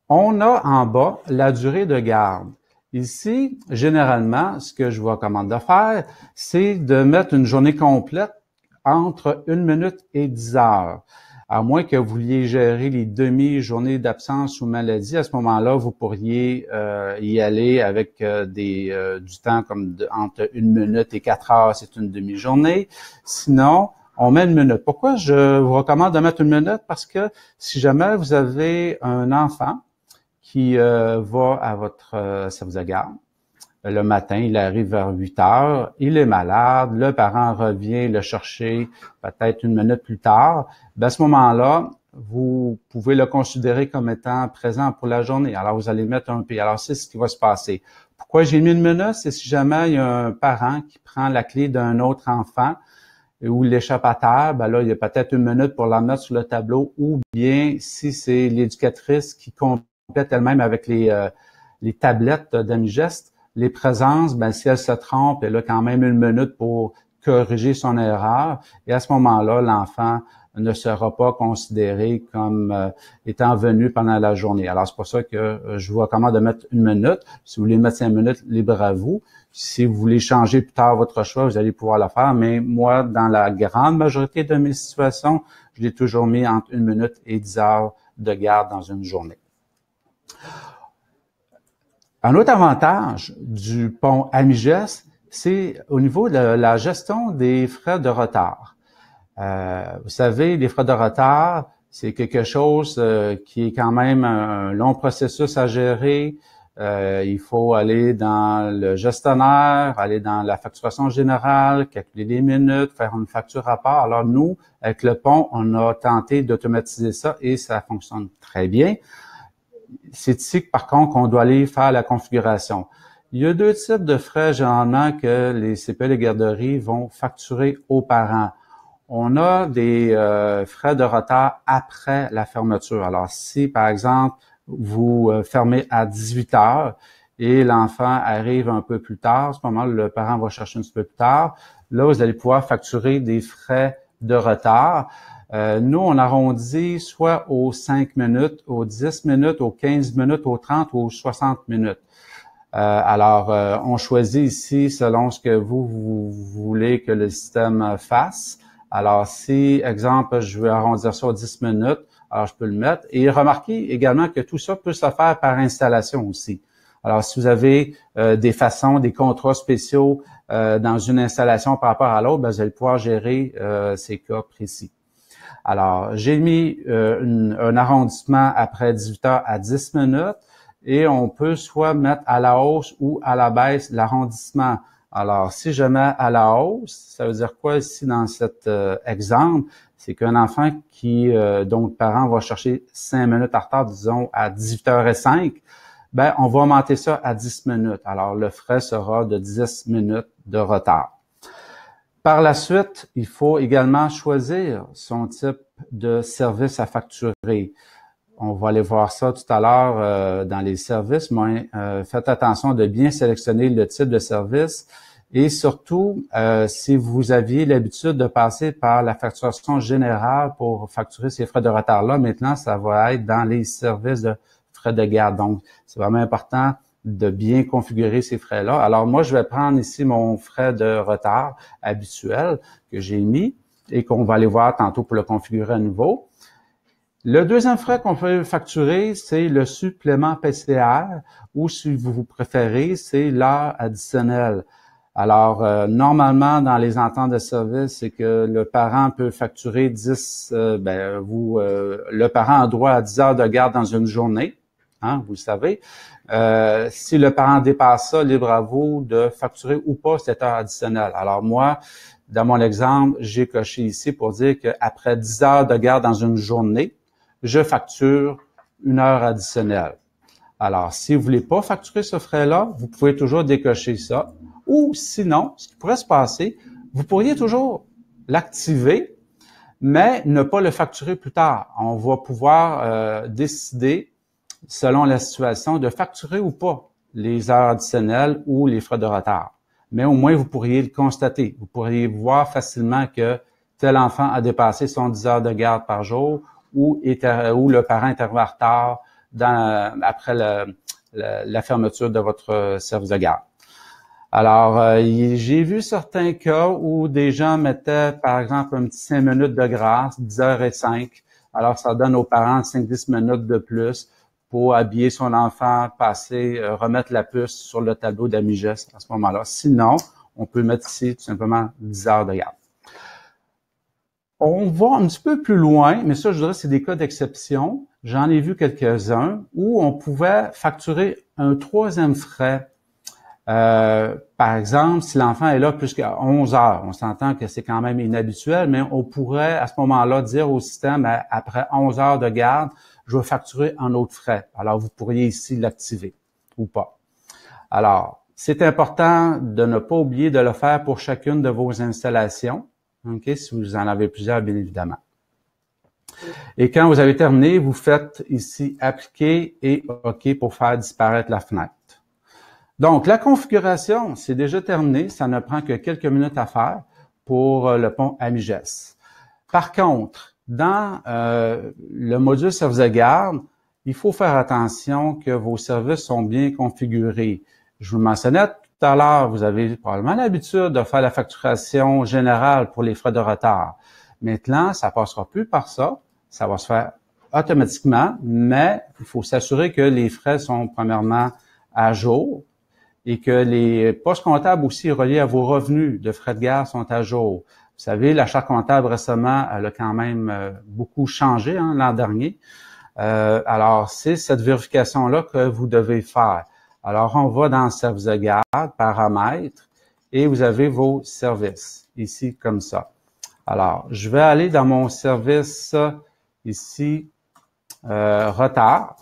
On a en bas la durée de garde. Ici, généralement, ce que je vous recommande de faire, c'est de mettre une journée complète entre 1 minute et 10 heures. À moins que vous vouliez gérer les demi-journées d'absence ou maladie, à ce moment-là, vous pourriez y aller avec du temps comme entre 1 minute et 4 heures, c'est une demi-journée. Sinon, on met 1 minute. Pourquoi je vous recommande de mettre 1 minute? Parce que si jamais vous avez un enfant qui va à votre service de garde, le matin, il arrive vers 8 heures, il est malade, le parent revient le chercher peut-être 1 minute plus tard. Ben, à ce moment-là, vous pouvez le considérer comme étant présent pour la journée. Alors, vous allez mettre un P. Alors, c'est ce qui va se passer. Pourquoi j'ai mis 1 minute? C'est si jamais il y a un parent qui prend la clé d'un autre enfant ou l'échappe à terre, ben là, il y a peut-être 1 minute pour la mettre sur le tableau, ou bien si c'est l'éducatrice qui complète elle-même avec les tablettes d'AmiGest, les présences, ben, si elle se trompe, elle a quand même 1 minute pour corriger son erreur. Et à ce moment-là, l'enfant ne sera pas considéré comme étant venu pendant la journée. Alors, c'est pour ça que je vous recommande de mettre 1 minute. Si vous voulez mettre 5 minutes, libre à vous. Si vous voulez changer plus tard votre choix, vous allez pouvoir le faire. Mais moi, dans la grande majorité de mes situations, je l'ai toujours mis entre 1 minute et 10 heures de garde dans une journée. Un autre avantage du pont AmiGest, c'est au niveau de la gestion des frais de retard. Vous savez, les frais de retard, c'est quelque chose qui est quand même un long processus à gérer. Il faut aller dans le gestionnaire, aller dans la facturation générale, calculer les minutes, faire une facture à part. Alors nous, avec le pont, on a tenté d'automatiser ça et ça fonctionne très bien. C'est ici, par contre, qu'on doit aller faire la configuration. Il y a 2 types de frais, généralement, que les CPE de garderie vont facturer aux parents. On a des frais de retard après la fermeture. Alors, si, par exemple, vous fermez à 18 heures et l'enfant arrive un peu plus tard, à ce moment-là, le parent va chercher un petit peu plus tard, là, vous allez pouvoir facturer des frais de retard. Nous, on arrondit soit aux 5 minutes, aux 10 minutes, aux 15 minutes, aux 30 ou aux 60 minutes. Alors, on choisit ici selon ce que vous voulez que le système fasse. Alors, si, exemple, je veux arrondir ça aux 10 minutes, alors je peux le mettre. Et remarquez également que tout ça peut se faire par installation aussi. Alors, si vous avez des façons, des contrats spéciaux dans une installation par rapport à l'autre, ben, vous allez pouvoir gérer ces cas précis. Alors, j'ai mis un arrondissement après 18 heures à 10 minutes et on peut soit mettre à la hausse ou à la baisse l'arrondissement. Alors, si je mets à la hausse, ça veut dire quoi ici dans cet exemple? C'est qu'un enfant dont le parent va chercher 5 minutes en retard, disons à 18h05, ben on va augmenter ça à 10 minutes. Alors, le frais sera de 10 minutes de retard. Par la suite, il faut également choisir son type de service à facturer. On va aller voir ça tout à l'heure dans les services, mais faites attention de bien sélectionner le type de service et surtout, si vous aviez l'habitude de passer par la facturation générale pour facturer ces frais de retard-là, maintenant, ça va être dans les services de frais de garde. Donc, c'est vraiment important de bien configurer ces frais-là. Alors, moi, je vais prendre ici mon frais de retard habituel que j'ai mis et qu'on va aller voir tantôt pour le configurer à nouveau. Le deuxième frais qu'on peut facturer, c'est le supplément PCR ou, si vous préférez, c'est l'heure additionnelle. Alors, normalement, dans les ententes de service, c'est que le parent peut facturer 10, le parent a droit à 10 heures de garde dans une journée, hein, vous le savez. Si le parent dépasse ça, libre à vous de facturer ou pas cette heure additionnelle. Alors moi, dans mon exemple, j'ai coché ici pour dire qu'après 10 heures de garde dans une journée, je facture 1 heure additionnelle. Alors, si vous voulez pas facturer ce frais-là, vous pouvez toujours décocher ça. Ou sinon, ce qui pourrait se passer, vous pourriez toujours l'activer, mais ne pas le facturer plus tard. On va pouvoir décider, selon la situation, de facturer ou pas les heures additionnelles ou les frais de retard. Mais au moins, vous pourriez le constater. Vous pourriez voir facilement que tel enfant a dépassé son 10 heures de garde par jour ou le parent est arrivé en retard après la fermeture de votre service de garde. Alors, j'ai vu certains cas où des gens mettaient, par exemple, un petit 5 minutes de grâce, 10h05. Alors, ça donne aux parents 5-10 minutes de plus pour habiller son enfant, remettre la puce sur le tableau d'AmiGest à ce moment-là. Sinon, on peut mettre ici tout simplement 10 heures de garde. On va un petit peu plus loin, mais ça, je dirais, c'est des cas d'exception. J'en ai vu quelques-uns où on pouvait facturer un troisième frais. Par exemple, si l'enfant est là plus qu'à 11 heures, on s'entend que c'est quand même inhabituel, mais on pourrait à ce moment-là dire au système, après 11 heures de garde, je vais facturer un autre frais. Alors, vous pourriez ici l'activer ou pas. Alors, c'est important de ne pas oublier de le faire pour chacune de vos installations, ok, si vous en avez plusieurs, bien évidemment. Et quand vous avez terminé, vous faites ici « Appliquer » et « OK » pour faire disparaître la fenêtre. Donc, la configuration, c'est déjà terminé. Ça ne prend que quelques minutes à faire pour le pont AmiGest. Par contre, Dans le module service de garde, il faut faire attention que vos services sont bien configurés. Je vous le mentionnais tout à l'heure, vous avez probablement l'habitude de faire la facturation générale pour les frais de retard. Maintenant, ça passera plus par ça. Ça va se faire automatiquement, mais il faut s'assurer que les frais sont premièrement à jour et que les postes comptables aussi reliés à vos revenus de frais de garde sont à jour. Vous savez, la charte comptable récemment, elle a quand même beaucoup changé l'an dernier. Alors, c'est cette vérification-là que vous devez faire. Alors, on va dans le service de garde, paramètres, et vous avez vos services, ici, comme ça. Alors, je vais aller dans mon service, ici, retard,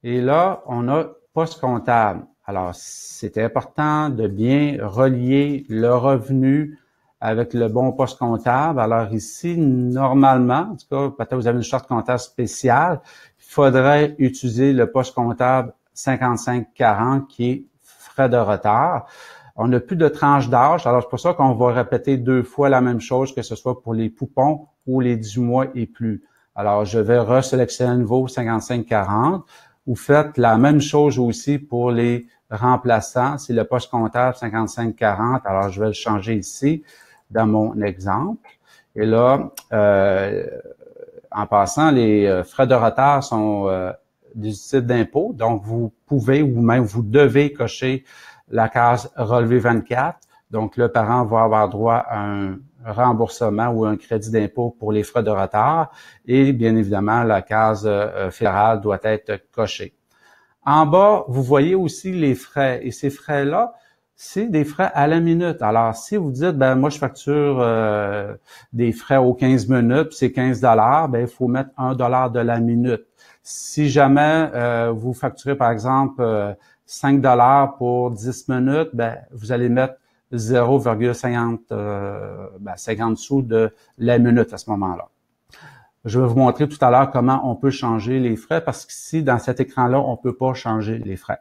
et là, on a poste comptable. Alors, c'est important de bien relier le revenu avec le bon poste comptable. Alors ici, normalement, en tout cas, peut-être vous avez une charte comptable spéciale, il faudrait utiliser le poste comptable 5540 qui est frais de retard. On n'a plus de tranche d'âge, alors c'est pour ça qu'on va répéter 2 fois la même chose, que ce soit pour les poupons ou les 10 mois et plus. Alors, je vais resélectionner à nouveau 5540. Vous faites la même chose aussi pour les remplaçants. C'est le poste comptable 5540. Alors, je vais le changer ici dans mon exemple. Et là, en passant, les frais de retard sont des types d'impôt. Donc, vous pouvez ou même vous devez cocher la case relevé 24. Donc, le parent va avoir droit à un remboursement ou un crédit d'impôt pour les frais de retard. Et bien évidemment, la case fédérale doit être cochée. En bas, vous voyez aussi les frais. Et ces frais-là, c'est des frais à la minute. Alors, si vous dites, ben moi, je facture des frais aux 15 minutes, c'est 15 $, ben il faut mettre $1 de la minute. Si jamais vous facturez, par exemple, 5 $ pour 10 minutes, ben vous allez mettre 0,50 sous de la minute à ce moment-là. Je vais vous montrer tout à l'heure comment on peut changer les frais parce qu'ici, dans cet écran-là, on peut pas changer les frais.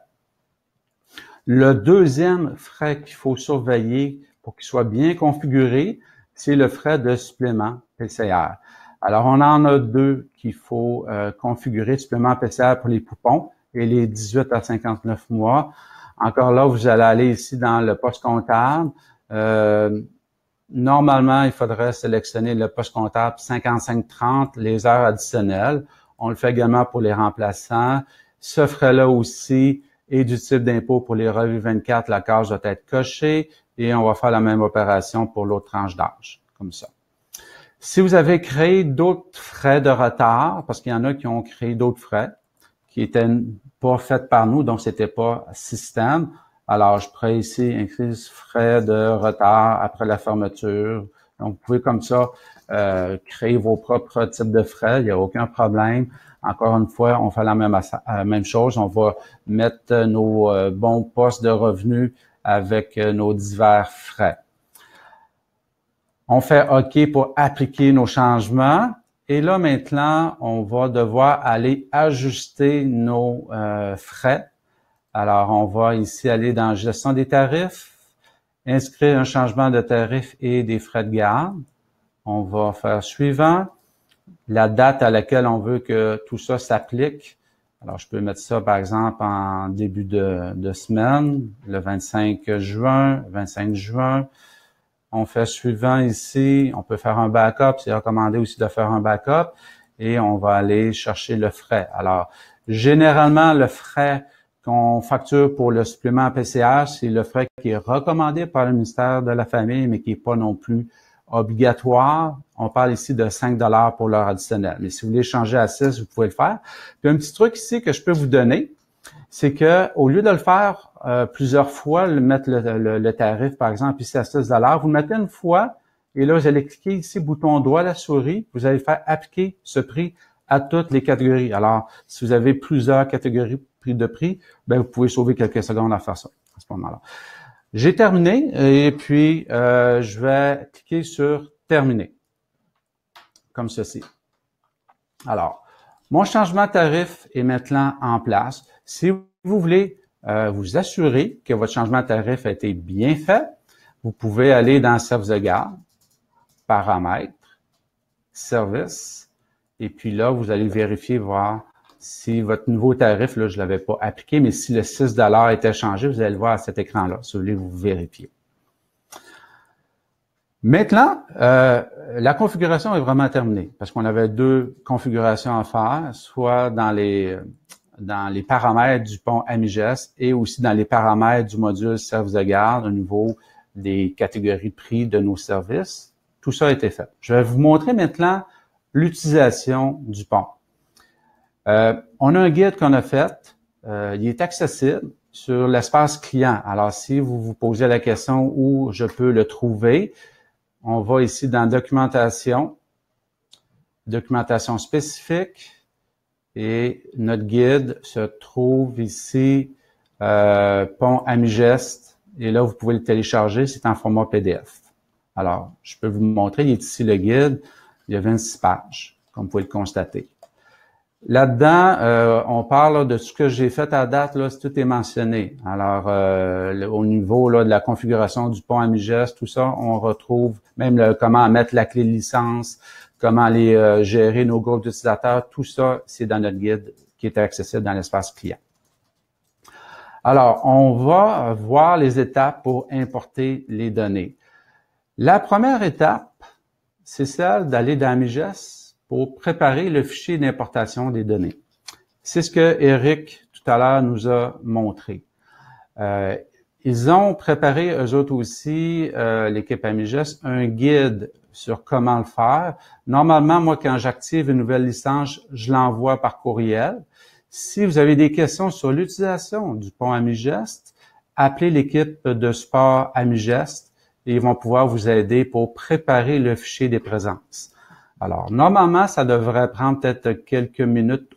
Le deuxième frais qu'il faut surveiller pour qu'il soit bien configuré, c'est le frais de supplément PCR. Alors, on en a 2 qu'il faut configurer, supplément PCR pour les poupons et les 18 à 59 mois. Encore là, vous allez aller ici dans le poste comptable. Normalement, il faudrait sélectionner le poste comptable 5530, les heures additionnelles. On le fait également pour les remplaçants. Ce frais-là aussi est du type d'impôt pour les revues 24. La case doit être cochée et on va faire la même opération pour l'autre tranche d'âge, comme ça. Si vous avez créé d'autres frais de retard, parce qu'il y en a qui ont créé d'autres frais, qui étaient pas faits par nous, donc c'était pas système. Alors, je pourrais ici inscrire frais de retard après la fermeture. Donc, vous pouvez comme ça créer vos propres types de frais. Il n'y a aucun problème. Encore une fois, on fait la même chose. On va mettre nos bons postes de revenus avec nos divers frais. On fait OK pour appliquer nos changements. Et là, maintenant, on va devoir aller ajuster nos frais. Alors, on va ici aller dans Gestion des tarifs, inscrire un changement de tarif et des frais de garde. On va faire suivant, la date à laquelle on veut que tout ça s'applique. Alors, je peux mettre ça, par exemple, en début de semaine, le 25 juin, 25 juin. On fait suivant ici, on peut faire un backup, c'est recommandé aussi de faire un backup, et on va aller chercher le frais. Alors, généralement, le frais qu'on facture pour le supplément PCH, c'est le frais qui est recommandé par le ministère de la Famille, mais qui n'est pas non plus obligatoire. On parle ici de 5 $ pour l'heure additionnelle. Mais si vous voulez changer à 6, vous pouvez le faire. Puis un petit truc ici que je peux vous donner, c'est que au lieu de le faire plusieurs fois, mettre le tarif, par exemple, ici à 6 $, vous le mettez une fois, et là, vous allez cliquer ici, bouton droit, la souris, vous allez faire appliquer ce prix à toutes les catégories. Alors, si vous avez plusieurs catégories de prix, ben vous pouvez sauver quelques secondes à faire ça, à ce moment-là. J'ai terminé, et puis je vais cliquer sur « Terminer », comme ceci. Alors, mon changement de tarif est maintenant en place. Si vous voulez vous assurer que votre changement de tarif a été bien fait, vous pouvez aller dans « Service de garde »,« Paramètres »,« Services », Et puis là, vous allez vérifier, voir si votre nouveau tarif, là, je l'avais pas appliqué, mais si le 6 $ était changé, vous allez le voir à cet écran-là, si vous voulez vous vérifier. Maintenant, la configuration est vraiment terminée parce qu'on avait deux configurations à faire, soit dans les paramètres du pont AmiGest et aussi dans les paramètres du module service de garde au niveau des catégories de prix de nos services. Tout ça a été fait. Je vais vous montrer maintenant l'utilisation du pont. On a un guide qu'on a fait. Il est accessible sur l'espace client. Alors, si vous vous posez la question où je peux le trouver, on va ici dans documentation spécifique et notre guide se trouve ici, pont AmiGest, et là, vous pouvez le télécharger, c'est en format PDF. Alors, je peux vous montrer, il est ici le guide, il y a 26 pages, comme vous pouvez le constater. Là-dedans, on parle de ce que j'ai fait à date, là, tout est mentionné. Alors, au niveau là, de la configuration du pont AmiGest, tout ça, on retrouve même comment mettre la clé de licence, comment aller gérer nos groupes d'utilisateurs, tout ça, c'est dans notre guide qui est accessible dans l'espace client. Alors, on va voir les étapes pour importer les données. La première étape, c'est celle d'aller dans AmiGest pour préparer le fichier d'importation des données. C'est ce que Eric, tout à l'heure, nous a montré. Ils ont préparé, eux autres aussi, l'équipe AmiGest, un guide sur comment le faire. Normalement, moi, quand j'active une nouvelle licence, je l'envoie par courriel. Si vous avez des questions sur l'utilisation du pont AmiGest, appelez l'équipe de support AmiGest et ils vont pouvoir vous aider pour préparer le fichier des présences. Alors, normalement, ça devrait prendre peut-être quelques minutes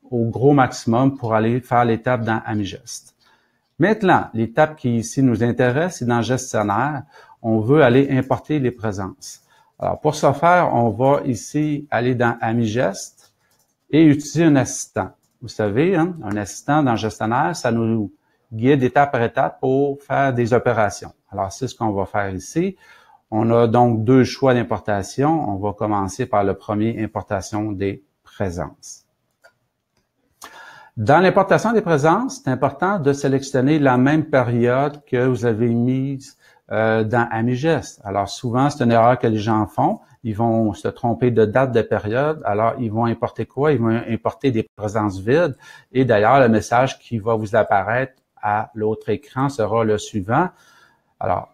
au gros maximum pour aller faire l'étape dans AmiGest. Maintenant, l'étape qui ici nous intéresse, c'est dans Gestionnaire. On veut aller importer les présences. Alors, pour ce faire, on va ici aller dans AmiGest et utiliser un assistant. Vous savez, hein, un assistant dans Gestionnaire, ça nous guide étape par étape pour faire des opérations. Alors, c'est ce qu'on va faire ici. On a donc deux choix d'importation. On va commencer par le premier, importation des présences. Dans l'importation des présences, c'est important de sélectionner la même période que vous avez mise dans AmiGest. Alors souvent, c'est une erreur que les gens font. Ils vont se tromper de date de période. Alors, ils vont importer quoi? Ils vont importer des présences vides. Et d'ailleurs, le message qui va vous apparaître à l'autre écran sera le suivant. Alors,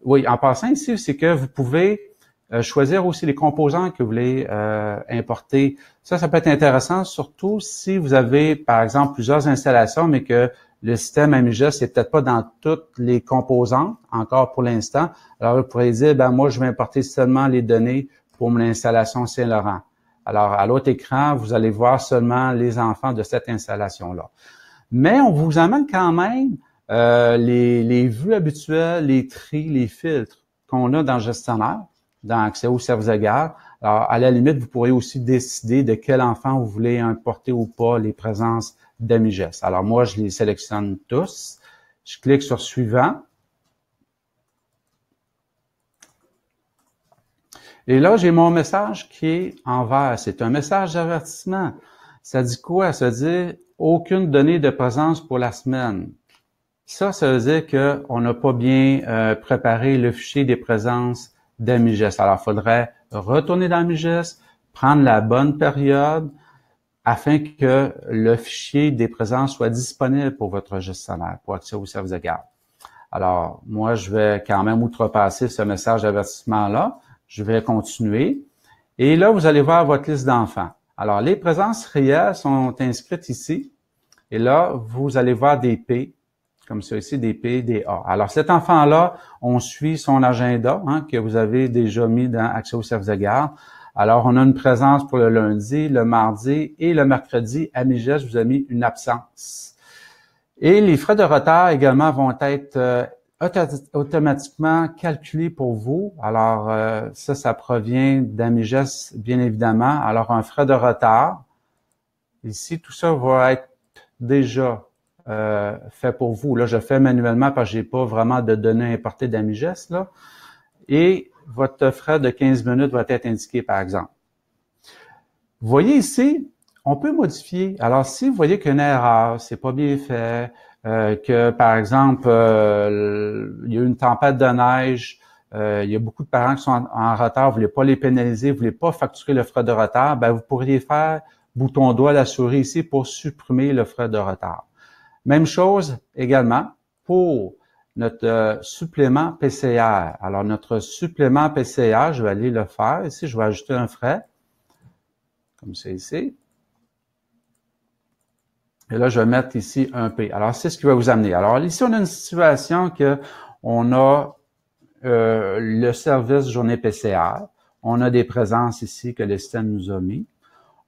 oui, en passant ici, c'est que vous pouvez choisir aussi les composants que vous voulez importer. Ça peut être intéressant, surtout si vous avez, par exemple, plusieurs installations, mais que le système AmiGest n'est peut-être pas dans toutes les composantes, encore pour l'instant. Alors, vous pourrez dire, ben moi, je vais importer seulement les données pour mon installation Saint-Laurent. Alors, à l'autre écran, vous allez voir seulement les enfants de cette installation-là. Mais on vous amène quand même les vues habituelles, les tris, les filtres qu'on a dans Gestionnaire, dans Accès aux services de garde. Alors, à la limite, vous pourrez aussi décider de quel enfant vous voulez importer ou pas les présences d'AmiGest. Alors, moi, je les sélectionne tous. Je clique sur Suivant. Et là, j'ai mon message qui est en vert. C'est un message d'avertissement. Ça dit quoi? Ça dit aucune donnée de présence pour la semaine. Ça veut dire qu'on n'a pas bien préparé le fichier des présences d'AmiGest. Alors, il faudrait retourner dans AmiGest, prendre la bonne période afin que le fichier des présences soit disponible pour votre gestionnaire, pour accès au service de garde. Alors, moi, je vais quand même outrepasser ce message d'avertissement-là. Je vais continuer. Et là, vous allez voir votre liste d'enfants. Alors, les présences réelles sont inscrites ici. Et là, vous allez voir des P, comme ça ici, des P, des A. Alors, cet enfant-là, on suit son agenda que vous avez déjà mis dans Accès au service de garde. Alors, on a une présence pour le lundi, le mardi et le mercredi. AmiGest vous a mis une absence. Et les frais de retard également vont être automatiquement calculés pour vous. Alors, ça provient d'AmiGest, bien évidemment. Alors, un frais de retard. Ici, tout ça va être déjà fait pour vous. Là, je fais manuellement parce que j'ai pas vraiment de données importées d'AmiGest, là. Et votre frais de 15 minutes va être indiqué, par exemple. Vous voyez ici, on peut modifier. Alors, si vous voyez qu'une erreur, c'est pas bien fait, que, par exemple, il y a eu une tempête de neige, il y a beaucoup de parents qui sont en retard, vous voulez pas les pénaliser, vous voulez pas facturer le frais de retard, ben vous pourriez faire bouton droit à la souris ici pour supprimer le frais de retard. Même chose également pour notre supplément PCR. Alors, notre supplément PCR, je vais aller le faire. Ici, je vais ajouter un frais, comme c'est ici. Et là, je vais mettre ici un P. Alors, c'est ce qui va vous amener. Alors, ici, on a une situation que on a le service journée PCR. On a des présences ici que le système nous a mis.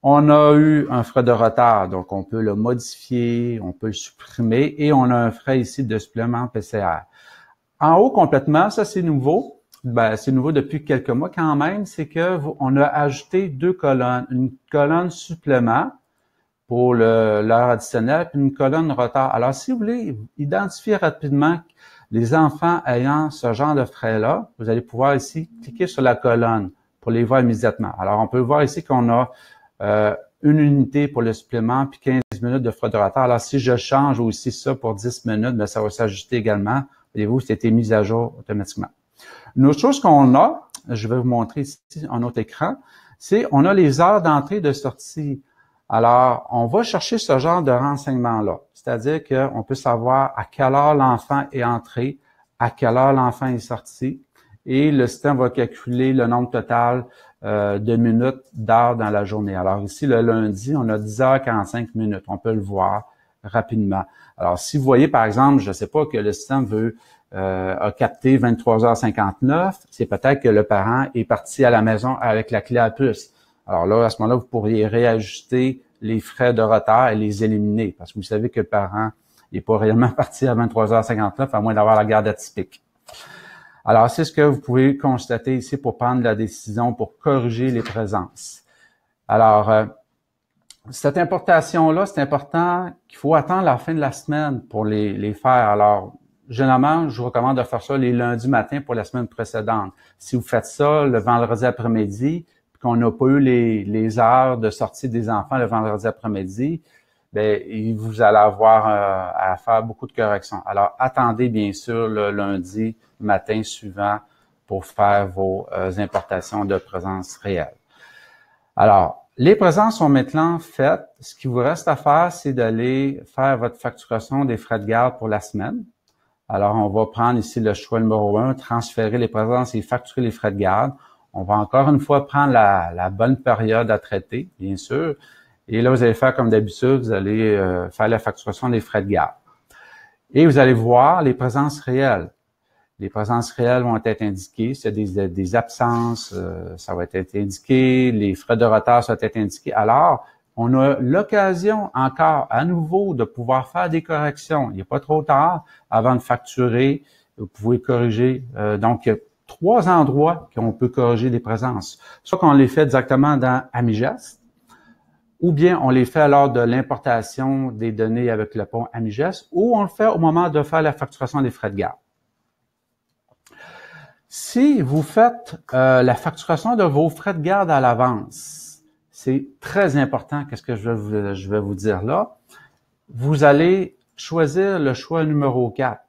On a eu un frais de retard, donc on peut le modifier, on peut le supprimer, et on a un frais ici de supplément PCR. En haut, complètement, ça c'est nouveau. Ben, c'est nouveau depuis quelques mois quand même, c'est que on a ajouté deux colonnes. Une colonne supplément pour l'heure additionnelle, puis une colonne retard. Alors, si vous voulez identifier rapidement les enfants ayant ce genre de frais-là, vous allez pouvoir ici cliquer sur la colonne pour les voir immédiatement. Alors, on peut voir ici qu'on a une unité pour le supplément, puis 15 minutes de frais de retard. Alors, si je change aussi ça pour 10 minutes, bien, ça va s'ajuster également. Voyez-vous, c'était mis à jour automatiquement. Une autre chose qu'on a, je vais vous montrer ici en autre écran, c'est on a les heures d'entrée et de sortie. Alors, on va chercher ce genre de renseignements-là. C'est-à-dire qu'on peut savoir à quelle heure l'enfant est entré, à quelle heure l'enfant est sorti, et le système va calculer le nombre total de minutes, d'heures dans la journée. Alors ici, le lundi, on a 10h45 minutes. On peut le voir rapidement. Alors, si vous voyez, par exemple, je ne sais pas que le système a capté 23h59, c'est peut-être que le parent est parti à la maison avec la clé à puce. Alors là, à ce moment-là, vous pourriez réajuster les frais de retard et les éliminer, parce que vous savez que le parent n'est pas réellement parti à 23h59, à moins d'avoir la garde atypique. Alors, c'est ce que vous pouvez constater ici pour prendre la décision, pour corriger les présences. Alors, cette importation-là, c'est important qu'il faut attendre la fin de la semaine pour les faire. Alors, généralement, je vous recommande de faire ça les lundis matin pour la semaine précédente. Si vous faites ça le vendredi après-midi, puis qu'on n'a pas eu les heures de sortie des enfants le vendredi après-midi, bien, vous allez avoir à faire beaucoup de corrections. Alors, attendez bien sûr le lundi matin suivant pour faire vos importations de présence réelle. Alors, les présences sont maintenant faites. Ce qui vous reste à faire, c'est d'aller faire votre facturation des frais de garde pour la semaine. Alors, on va prendre ici le choix numéro 1, transférer les présences et facturer les frais de garde. On va encore une fois prendre la bonne période à traiter, bien sûr. Et là, vous allez faire comme d'habitude, vous allez faire la facturation des frais de garde. Et vous allez voir les présences réelles. Les présences réelles vont être indiquées. S'il y a des absences, ça va être indiqué. Les frais de retard, ça va être indiqué. Alors, on a l'occasion encore, à nouveau, de pouvoir faire des corrections. Il n'est pas trop tard avant de facturer. Vous pouvez corriger. Donc, il y a 3 endroits qu'on peut corriger les présences. Soit qu'on les fait directement dans Amigest, ou bien on les fait lors de l'importation des données avec le pont Amigest, ou on le fait au moment de faire la facturation des frais de garde. Si vous faites la facturation de vos frais de garde à l'avance, c'est très important, qu'est-ce que je vais vous dire là. Vous allez choisir le choix numéro 4.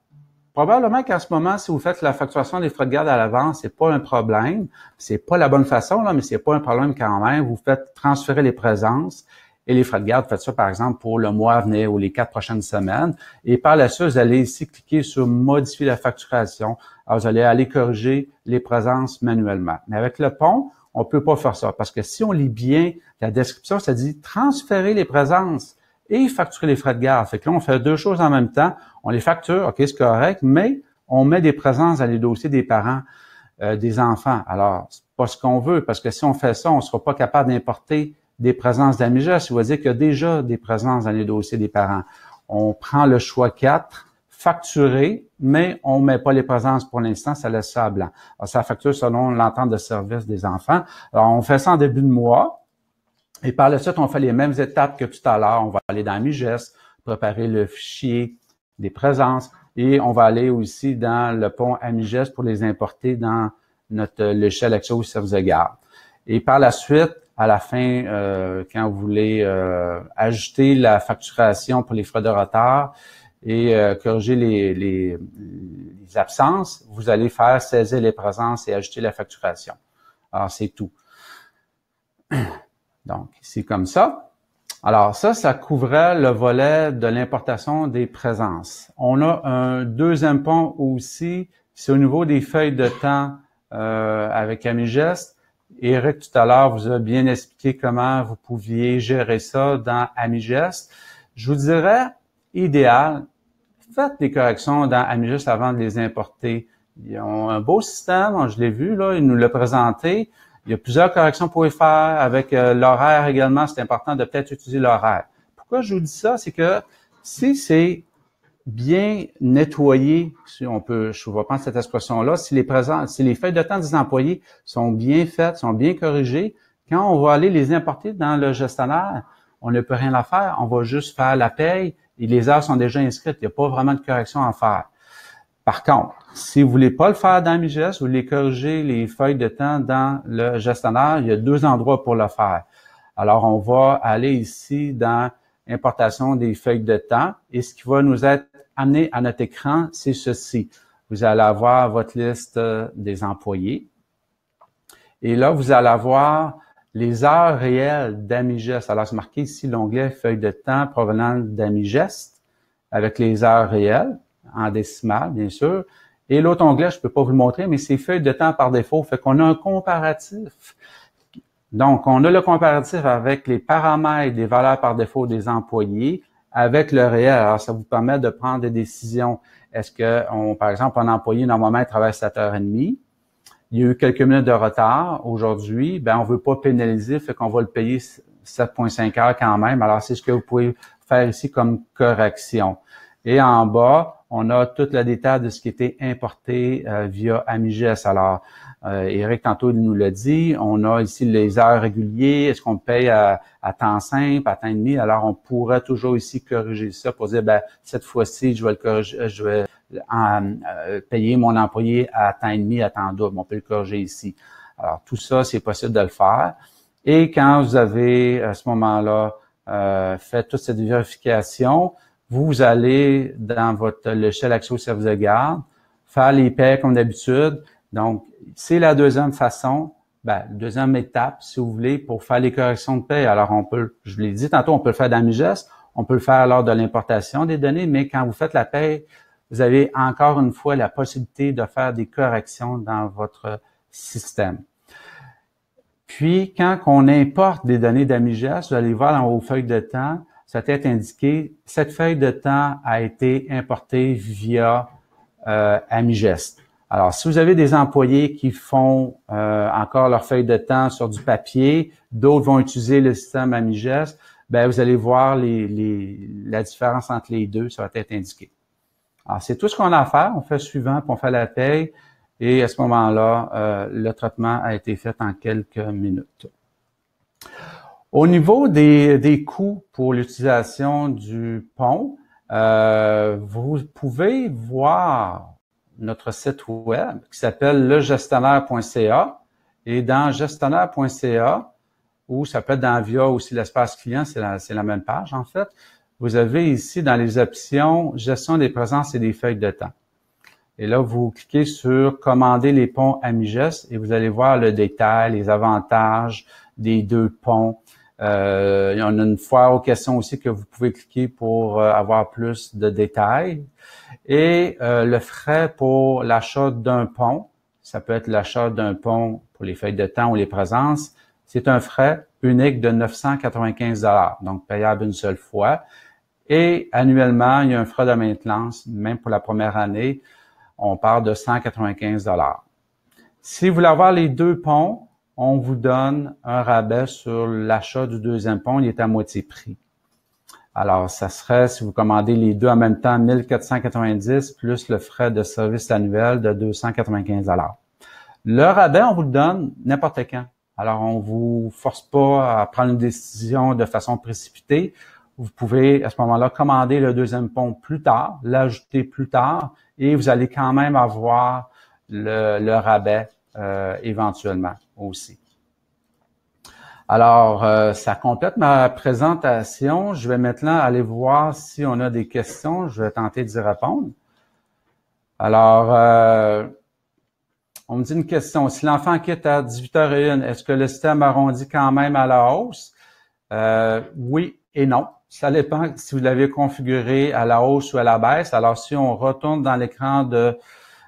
Probablement qu'en ce moment, si vous faites la facturation des frais de garde à l'avance, c'est pas un problème. C'est pas la bonne façon, là, mais c'est pas un problème quand même. Vous faites transférer les présences et les frais de garde. Faites ça, par exemple, pour le mois à venir ou les 4 prochaines semaines. Et par la suite, vous allez ici cliquer sur modifier la facturation. Alors, vous allez aller corriger les présences manuellement. Mais avec le pont, on peut pas faire ça parce que si on lit bien la description, ça dit transférer les présences et facturer les frais de garde. Fait que là, on fait 2 choses en même temps. On les facture, OK, c'est correct, mais on met des présences dans les dossiers des parents, des enfants. Alors, c'est pas ce qu'on veut, parce que si on fait ça, on sera pas capable d'importer des présences d'Amigest. Ça veut dire qu'il y a déjà des présences dans les dossiers des parents. On prend le choix 4, facturer, mais on met pas les présences pour l'instant, ça laisse ça à blanc. Alors, ça facture selon l'entente de service des enfants. Alors, on fait ça en début de mois. Et par la suite, on fait les mêmes étapes que tout à l'heure. On va aller dans Amigest, préparer le fichier des présences et on va aller aussi dans le pont Amigest pour les importer dans notre logiciel accès au service de garde. Et par la suite, à la fin, quand vous voulez ajouter la facturation pour les frais de retard et corriger les absences, vous allez faire saisir les présences et ajouter la facturation. Alors, c'est tout. Donc, c'est comme ça. Alors, ça couvrait le volet de l'importation des présences. On a un deuxième pont aussi, c'est au niveau des feuilles de temps avec AmiGest. Éric, tout à l'heure, vous a bien expliqué comment vous pouviez gérer ça dans AmiGest. Je vous dirais, idéal, faites des corrections dans AmiGest avant de les importer. Ils ont un beau système, je l'ai vu, là, il nous l'a présenté. Il y a plusieurs corrections que vous pouvez faire avec l'horaire également. C'est important de peut-être utiliser l'horaire. Pourquoi je vous dis ça? C'est que si c'est bien nettoyé, si on peut, je vais prendre cette expression-là, si les feuilles de temps des employés sont bien faites, sont bien corrigées, quand on va aller les importer dans le gestionnaire, on ne peut rien à faire. On va juste faire la paye et les heures sont déjà inscrites. Il n'y a pas vraiment de correction à faire. Par contre, si vous voulez pas le faire dans AmiGest, vous voulez corriger les feuilles de temps dans le gestionnaire, il y a deux endroits pour le faire. Alors, on va aller ici dans importation des feuilles de temps et ce qui va nous être amené à notre écran, c'est ceci. Vous allez avoir votre liste des employés et là, vous allez avoir les heures réelles d'AmiGest. Alors, c'est marqué ici l'onglet feuilles de temps provenant d'AmiGest avec les heures réelles en décimales, bien sûr. Et l'autre onglet, je ne peux pas vous le montrer, mais c'est feuilles de temps par défaut. Fait qu'on a un comparatif. Donc, on a le comparatif avec les paramètres des valeurs par défaut des employés avec le réel. Alors, ça vous permet de prendre des décisions. Est-ce que, par exemple, un employé, normalement, il travaille 7h30. Il y a eu quelques minutes de retard aujourd'hui. Ben, on veut pas pénaliser, fait qu'on va le payer 7,5 heures quand même. Alors, c'est ce que vous pouvez faire ici comme correction. Et en bas, on a tout le détail de ce qui était importé via AmiGest. Alors, Éric, tantôt, il nous l'a dit, on a ici les heures réguliers, est-ce qu'on paye à temps simple, à temps et demi? Alors, on pourrait toujours ici corriger ça pour dire, ben cette fois-ci, je vais le corriger, je vais payer mon employé à temps et demi, à temps double. On peut le corriger ici. Alors, tout ça, c'est possible de le faire. Et quand vous avez, à ce moment-là, fait toute cette vérification, vous allez dans votre logiciel Accès aux services de garde, faire les paies comme d'habitude. Donc, c'est la deuxième façon, la deuxième étape, si vous voulez, pour faire les corrections de paie. Alors, on peut, je vous l'ai dit tantôt, on peut le faire dans AmiGest, on peut le faire lors de l'importation des données, mais quand vous faites la paie, vous avez encore une fois la possibilité de faire des corrections dans votre système. Puis, quand on importe des données d'AmiGest, vous allez voir dans vos feuilles de temps, ça va être indiqué, cette feuille de temps a été importée via AmiGest. Alors, si vous avez des employés qui font encore leur feuille de temps sur du papier, d'autres vont utiliser le système AmiGest, ben vous allez voir la différence entre les deux, ça va être indiqué. Alors, c'est tout ce qu'on a à faire. On fait suivant, puis on fait la paye, et à ce moment-là, le traitement a été fait en quelques minutes. Au niveau des coûts pour l'utilisation du pont, vous pouvez voir notre site web qui s'appelle legestionnaire.ca et dans gestionnaire.ca, ou ça peut être dans VIA aussi l'espace client, c'est la même page en fait, vous avez ici dans les options gestion des présences et des feuilles de temps. Et là, vous cliquez sur commander les ponts AmiGest et vous allez voir le détail, les avantages des deux ponts. Il y en a une foire aux questions aussi que vous pouvez cliquer pour avoir plus de détails. Et le frais pour l'achat d'un pont, ça peut être l'achat d'un pont pour les feuilles de temps ou les présences, c'est un frais unique de 995 $, donc payable une seule fois. Et annuellement, il y a un frais de maintenance, même pour la première année, on part de 195 $. Si vous voulez avoir les deux ponts, on vous donne un rabais sur l'achat du deuxième pont, il est à moitié prix. Alors, ça serait, si vous commandez les deux en même temps, 1490 plus le frais de service annuel de 295 $. Le rabais, on vous le donne n'importe quand. Alors, on vous force pas à prendre une décision de façon précipitée. Vous pouvez, à ce moment-là, commander le deuxième pont plus tard, l'ajouter plus tard, et vous allez quand même avoir le rabais éventuellement aussi. Alors, ça complète ma présentation. Je vais maintenant aller voir si on a des questions. Je vais tenter d'y répondre. Alors, on me dit une question. Si l'enfant quitte à 18h01, est-ce que le système arrondit quand même à la hausse? Oui et non. Ça dépend si vous l'avez configuré à la hausse ou à la baisse. Alors, si on retourne dans l'écran de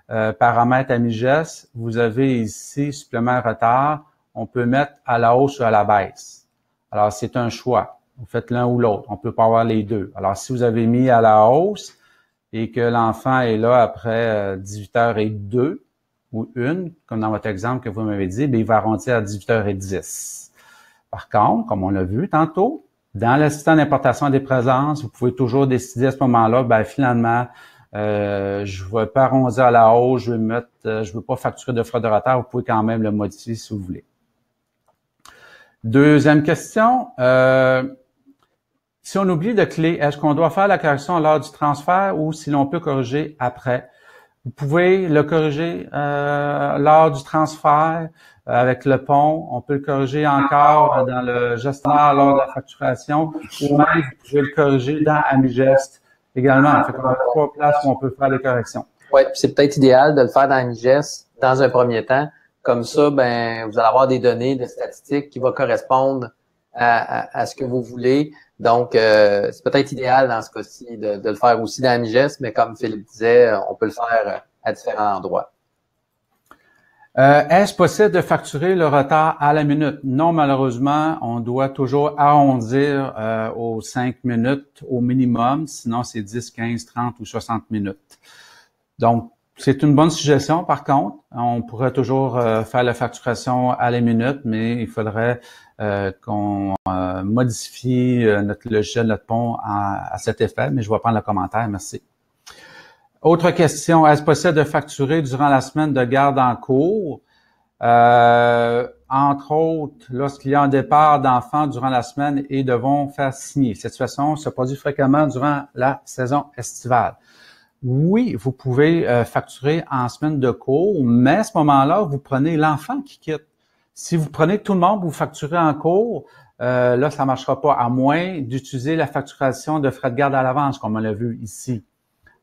paramètres AmiGest, vous avez ici supplément retard. On peut mettre à la hausse ou à la baisse. Alors, c'est un choix. Vous faites l'un ou l'autre. On peut pas avoir les deux. Alors, si vous avez mis à la hausse et que l'enfant est là après 18h02 ou 1, comme dans votre exemple que vous m'avez dit, bien, il va arrondir à 18h10. Par contre, comme on l'a vu tantôt, dans l'assistant d'importation des présences, vous pouvez toujours décider à ce moment-là, ben finalement, je ne vais pas arrondir à la hausse, je veux pas facturer de frais de retard. Vous pouvez quand même le modifier si vous voulez. Deuxième question. Si on oublie de clé, est-ce qu'on doit faire la correction lors du transfert ou si l'on peut corriger après? Vous pouvez le corriger lors du transfert avec le pont. On peut le corriger encore dans le gestionnaire lors de la facturation ou même vous pouvez le corriger dans AmiGest également. Fait qu'on a 3 places où on peut faire les corrections. Oui, c'est peut-être idéal de le faire dans AmiGest dans un premier temps. Comme ça, ben, vous allez avoir des données de statistiques qui vont correspondre à ce que vous voulez. Donc, c'est peut-être idéal dans ce cas-ci de le faire aussi dans AmiGest, mais comme Philippe disait, on peut le faire à différents endroits. Est-ce possible de facturer le retard à la minute? Non, malheureusement, on doit toujours arrondir aux 5 minutes au minimum, sinon c'est 10, 15, 30 ou 60 minutes. Donc, c'est une bonne suggestion, par contre. On pourrait toujours faire la facturation à la minute, mais il faudrait qu'on modifie notre logiciel, notre pont à cet effet, mais je vais prendre le commentaire. Merci. Autre question, est-ce possible de facturer durant la semaine de garde en cours? Entre autres, lorsqu'il y a un départ d'enfants durant la semaine et devront faire signer. Cette situation se produit fréquemment durant la saison estivale. Oui, vous pouvez facturer en semaine de cours, mais à ce moment-là, vous prenez l'enfant qui quitte. Si vous prenez tout le monde, vous facturez en cours, là, ça ne marchera pas, à moins d'utiliser la facturation de frais de garde à l'avance, comme on l'a vu ici.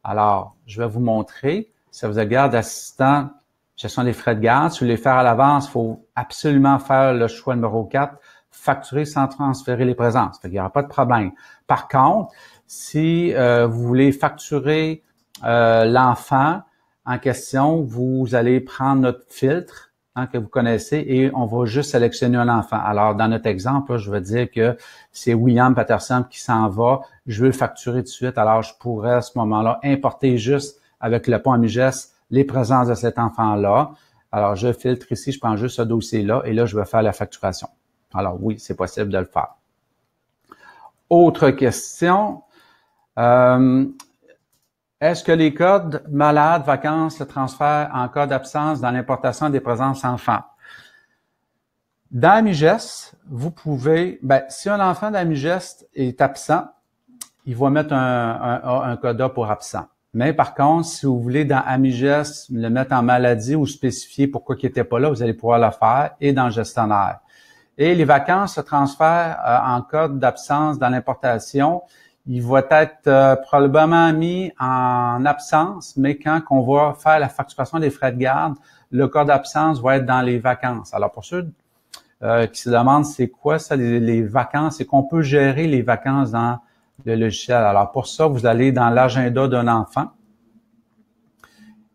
Alors, je vais vous montrer. Si vous êtes garde assistant, gestion des frais de garde, si vous voulez faire à l'avance, il faut absolument faire le choix numéro 4, facturer sans transférer les présences. Fait qu'il n'y aura pas de problème. Par contre, si vous voulez facturer l'enfant en question, vous allez prendre notre filtre que vous connaissez et on va juste sélectionner un enfant. Alors, dans notre exemple, là, je vais dire que c'est William Patterson qui s'en va. Je veux le facturer tout de suite. Alors, je pourrais à ce moment-là importer juste avec le pont AmiGest les présences de cet enfant-là. Alors, je filtre ici, je prends juste ce dossier-là et là, je vais faire la facturation. Alors, oui, c'est possible de le faire. Autre question. Est-ce que les codes malades, vacances se transfèrent en cas d'absence dans l'importation des présences enfants? Dans AmiGest, vous pouvez, si un enfant d'AmiGest est absent, il va mettre un CODA pour absent. Mais par contre, si vous voulez dans AmiGest le mettre en maladie ou spécifier pourquoi il n'était pas là, vous allez pouvoir le faire et dans le gestionnaire. Et les vacances se transfèrent en cas d'absence dans l'importation. Il va être probablement mis en absence, mais quand on va faire la facturation des frais de garde, le cas d'absence va être dans les vacances. Alors, pour ceux qui se demandent c'est quoi ça, les vacances, c'est qu'on peut gérer les vacances dans le logiciel. Alors, pour ça, vous allez dans l'agenda d'un enfant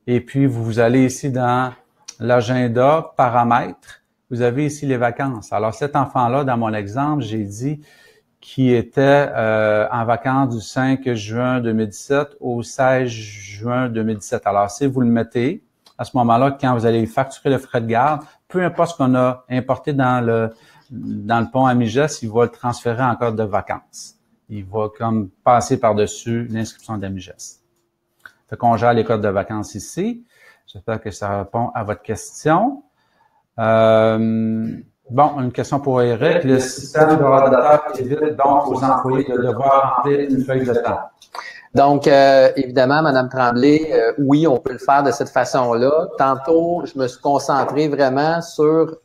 et puis vous allez ici dans l'agenda paramètres. Vous avez ici les vacances. Alors, cet enfant-là, dans mon exemple, j'ai dit qui était en vacances du 5 juin 2017 au 16 juin 2017. Alors, si vous le mettez, à ce moment-là, quand vous allez facturer le frais de garde, peu importe ce qu'on a importé dans le pont AmiGest, il va le transférer en code de vacances. Il va comme passer par-dessus l'inscription d'AmiGest. Fait qu'on gère les codes de vacances ici. J'espère que ça répond à votre question. Bon, une question pour Eric. Le système de ordinateur évite donc aux employés de devoir remplir une feuille de temps. Donc, évidemment, Madame Tremblay, oui, on peut le faire de cette façon-là. Tantôt, je me suis concentré vraiment sur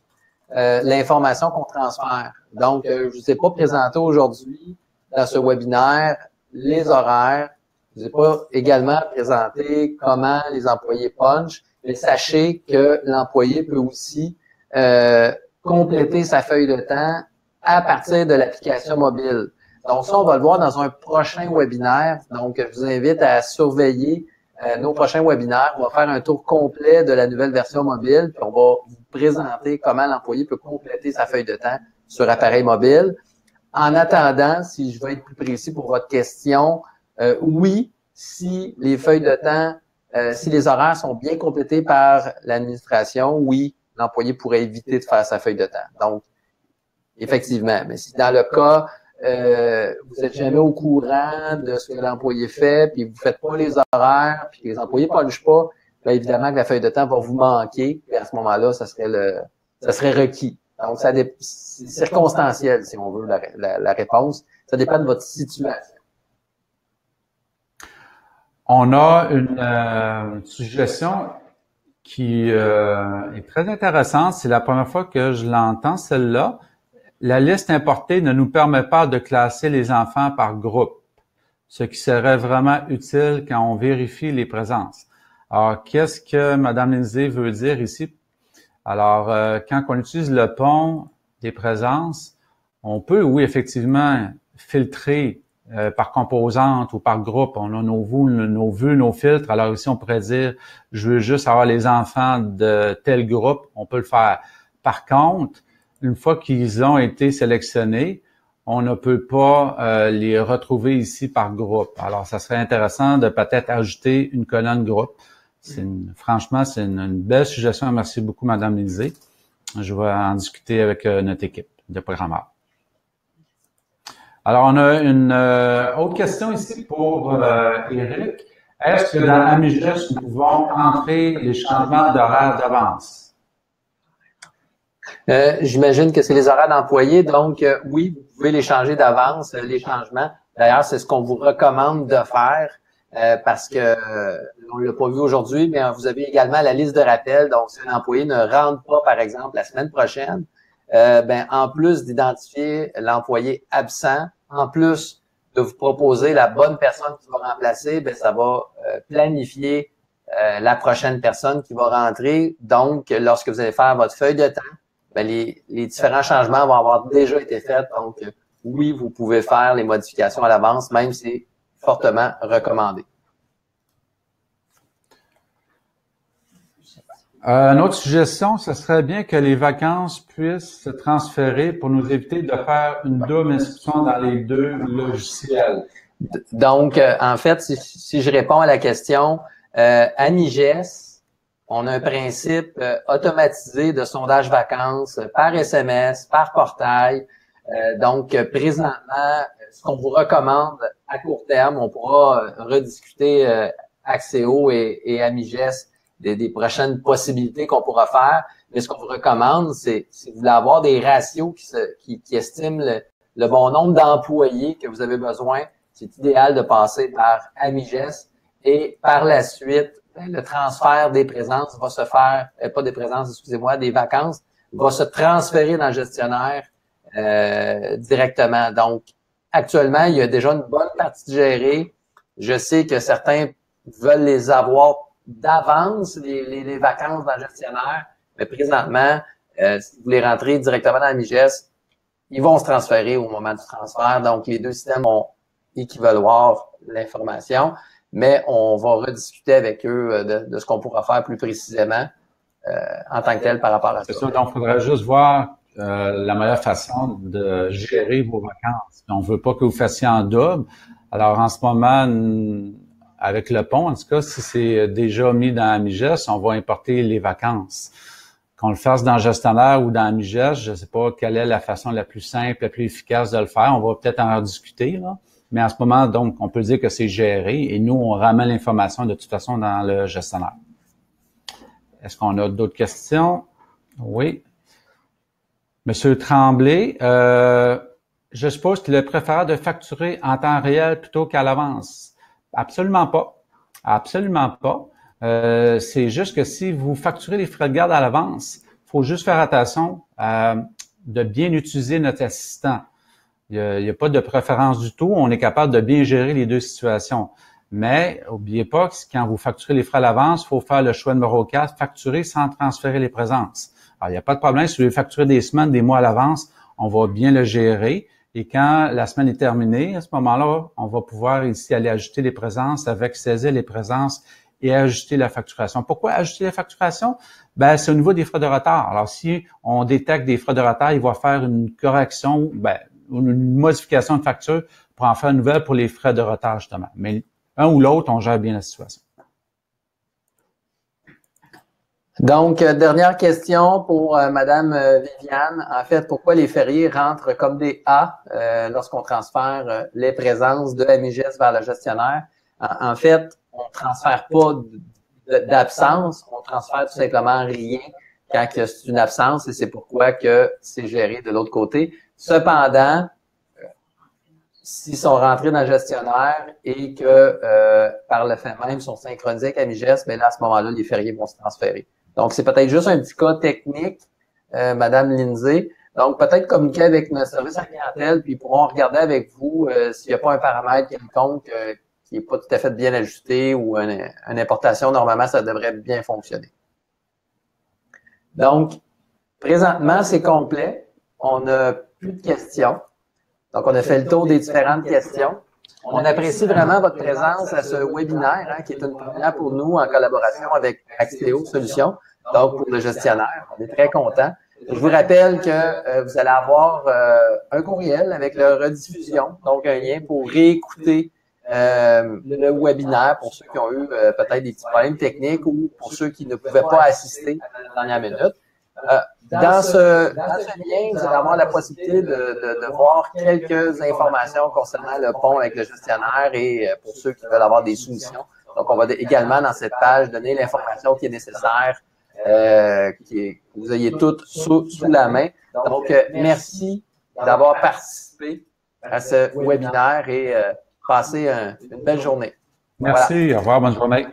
l'information qu'on transfère. Donc, je ne vous ai pas présenté aujourd'hui dans ce webinaire les horaires. Je ne vous ai pas également présenté comment les employés punch, mais sachez que l'employé peut aussi compléter sa feuille de temps à partir de l'application mobile. Donc ça, on va le voir dans un prochain webinaire. Donc, je vous invite à surveiller nos prochains webinaires. On va faire un tour complet de la nouvelle version mobile, puis on va vous présenter comment l'employé peut compléter sa feuille de temps sur appareil mobile. En attendant, si je veux être plus précis pour votre question, oui, si les feuilles de temps, si les horaires sont bien complétés par l'administration, oui, l'employé pourrait éviter de faire sa feuille de temps. Donc, effectivement, mais si dans le cas, vous n'êtes jamais au courant de ce que l'employé fait, puis vous ne faites pas les horaires, puis que les employés ne punchent pas, bien évidemment que la feuille de temps va vous manquer, et à ce moment-là, ça serait requis. Donc, c'est circonstanciel, si on veut, la réponse. Ça dépend de votre situation. On a une suggestion qui est très intéressante. C'est la première fois que je l'entends, celle-là. La liste importée ne nous permet pas de classer les enfants par groupe, ce qui serait vraiment utile quand on vérifie les présences. Alors, qu'est-ce que Mme Lindsay veut dire ici? Alors, quand on utilise le pont des présences, on peut, oui, effectivement, filtrer par composante ou par groupe. On a nos vues, nos filtres. Alors ici, on pourrait dire, je veux juste avoir les enfants de tel groupe. On peut le faire. Par contre, une fois qu'ils ont été sélectionnés, on ne peut pas les retrouver ici par groupe. Alors, ça serait intéressant de peut-être ajouter une colonne groupe. Franchement, c'est une belle suggestion. Merci beaucoup, Mme Lindsay. Je vais en discuter avec notre équipe de programmeurs. Alors, on a une autre question ici pour Éric. Est-ce que dans AmiGest, nous pouvons entrer les changements d'horaire d'avance? J'imagine que c'est les horaires d'employés. Donc, oui, vous pouvez les changer d'avance, les changements. D'ailleurs, c'est ce qu'on vous recommande de faire parce que on l'a pas vu aujourd'hui, mais vous avez également la liste de rappel. Donc, si un employé ne rentre pas, par exemple, la semaine prochaine, en plus d'identifier l'employé absent, en plus de vous proposer la bonne personne qui va remplacer, ça va planifier la prochaine personne qui va rentrer. Donc, lorsque vous allez faire votre feuille de temps, les différents changements vont avoir déjà été faits. Donc, oui, vous pouvez faire les modifications à l'avance, même si c'est fortement recommandé. Une autre suggestion, ce serait bien que les vacances puissent se transférer pour nous éviter de faire une double inscription dans les deux logiciels. Donc, en fait, si je réponds à la question, AmiGest, on a un principe automatisé de sondage vacances par SMS, par portail. Donc, présentement, ce qu'on vous recommande à court terme, on pourra rediscuter Axéo et AmiGest des prochaines possibilités qu'on pourra faire. Mais ce qu'on vous recommande, c'est si vous voulez avoir des ratios qui estiment le bon nombre d'employés que vous avez besoin, c'est idéal de passer par AmiGest et par la suite, le transfert des présences va se faire, pas des présences, excusez-moi, des vacances, va se transférer dans le gestionnaire directement. Donc, actuellement, il y a déjà une bonne partie gérée. Je sais que certains veulent les avoir d'avance, les vacances dans le gestionnaire, mais présentement, si vous les rentrez directement dans AmiGest, ils vont se transférer au moment du transfert. Donc, les deux systèmes vont équivaloir l'information, mais on va rediscuter avec eux de ce qu'on pourra faire plus précisément en tant que tel par rapport à ça. C'est ça, donc il faudrait juste voir la meilleure façon de gérer vos vacances. On ne veut pas que vous fassiez en double. Alors, en ce moment, avec le pont, en tout cas, si c'est déjà mis dans AmiGest, on va importer les vacances. Qu'on le fasse dans le gestionnaire ou dans AmiGest, je ne sais pas quelle est la façon la plus simple, la plus efficace de le faire. On va peut-être en rediscuter, là. Mais en ce moment, donc, on peut dire que c'est géré et nous, on ramène l'information de toute façon dans le gestionnaire. Est-ce qu'on a d'autres questions? Oui. Monsieur Tremblay, je suppose qu'il est préférable de facturer en temps réel plutôt qu'à l'avance. Absolument pas. Absolument pas. C'est juste que si vous facturez les frais de garde à l'avance, il faut juste faire attention de bien utiliser notre assistant. Il y a pas de préférence du tout. On est capable de bien gérer les deux situations. Mais n'oubliez pas que quand vous facturez les frais à l'avance, il faut faire le choix numéro 4, facturer sans transférer les présences. Alors, il n'y a pas de problème. Si vous voulez facturer des semaines, des mois à l'avance, on va bien le gérer. Et quand la semaine est terminée, à ce moment-là, on va pouvoir ici aller ajouter les présences avec saisir les présences et ajuster la facturation. Pourquoi ajuster la facturation? Ben, c'est au niveau des frais de retard. Alors, si on détecte des frais de retard, il va faire une correction, une modification de facture pour en faire une nouvelle pour les frais de retard, justement. Mais un ou l'autre, on gère bien la situation. Donc, dernière question pour Madame Viviane. En fait, pourquoi les fériés rentrent comme des A lorsqu'on transfère les présences de MIGS vers le gestionnaire? En fait, on ne transfère pas d'absence, on transfère tout simplement rien quand c'est une absence et c'est pourquoi que c'est géré de l'autre côté. Cependant, s'ils sont rentrés dans le gestionnaire et que par le fait même, ils sont synchronisés avec MIGS, bien là, à ce moment-là, les fériés vont se transférer. Donc, c'est peut-être juste un petit cas technique, Madame Lindsay. Donc, peut-être communiquer avec notre service à clientèle, puis ils pourront regarder avec vous s'il n'y a pas un paramètre quelconque qui n'est pas tout à fait bien ajusté ou une importation, normalement, ça devrait bien fonctionner. Donc, présentement, c'est complet. On n'a plus de questions. Donc, on a fait le tour des différentes questions. On apprécie vraiment votre présence à ce webinaire, qui est une première pour nous en collaboration avec Axtéo Solutions, donc pour le gestionnaire. On est très contents. Je vous rappelle que vous allez avoir un courriel avec la rediffusion, donc un lien pour réécouter le webinaire pour ceux qui ont eu peut-être des petits problèmes techniques ou pour ceux qui ne pouvaient pas assister à la dernière minute. Dans ce lien, vous allez avoir la possibilité de voir quelques informations concernant le pont avec le gestionnaire et pour ceux qui veulent avoir des solutions. Donc, on va également dans cette page donner l'information qui est nécessaire, que vous ayez toutes sous la main. Donc, merci d'avoir participé à ce webinaire et passez une belle journée. Merci, voilà. Au revoir, bonne journée.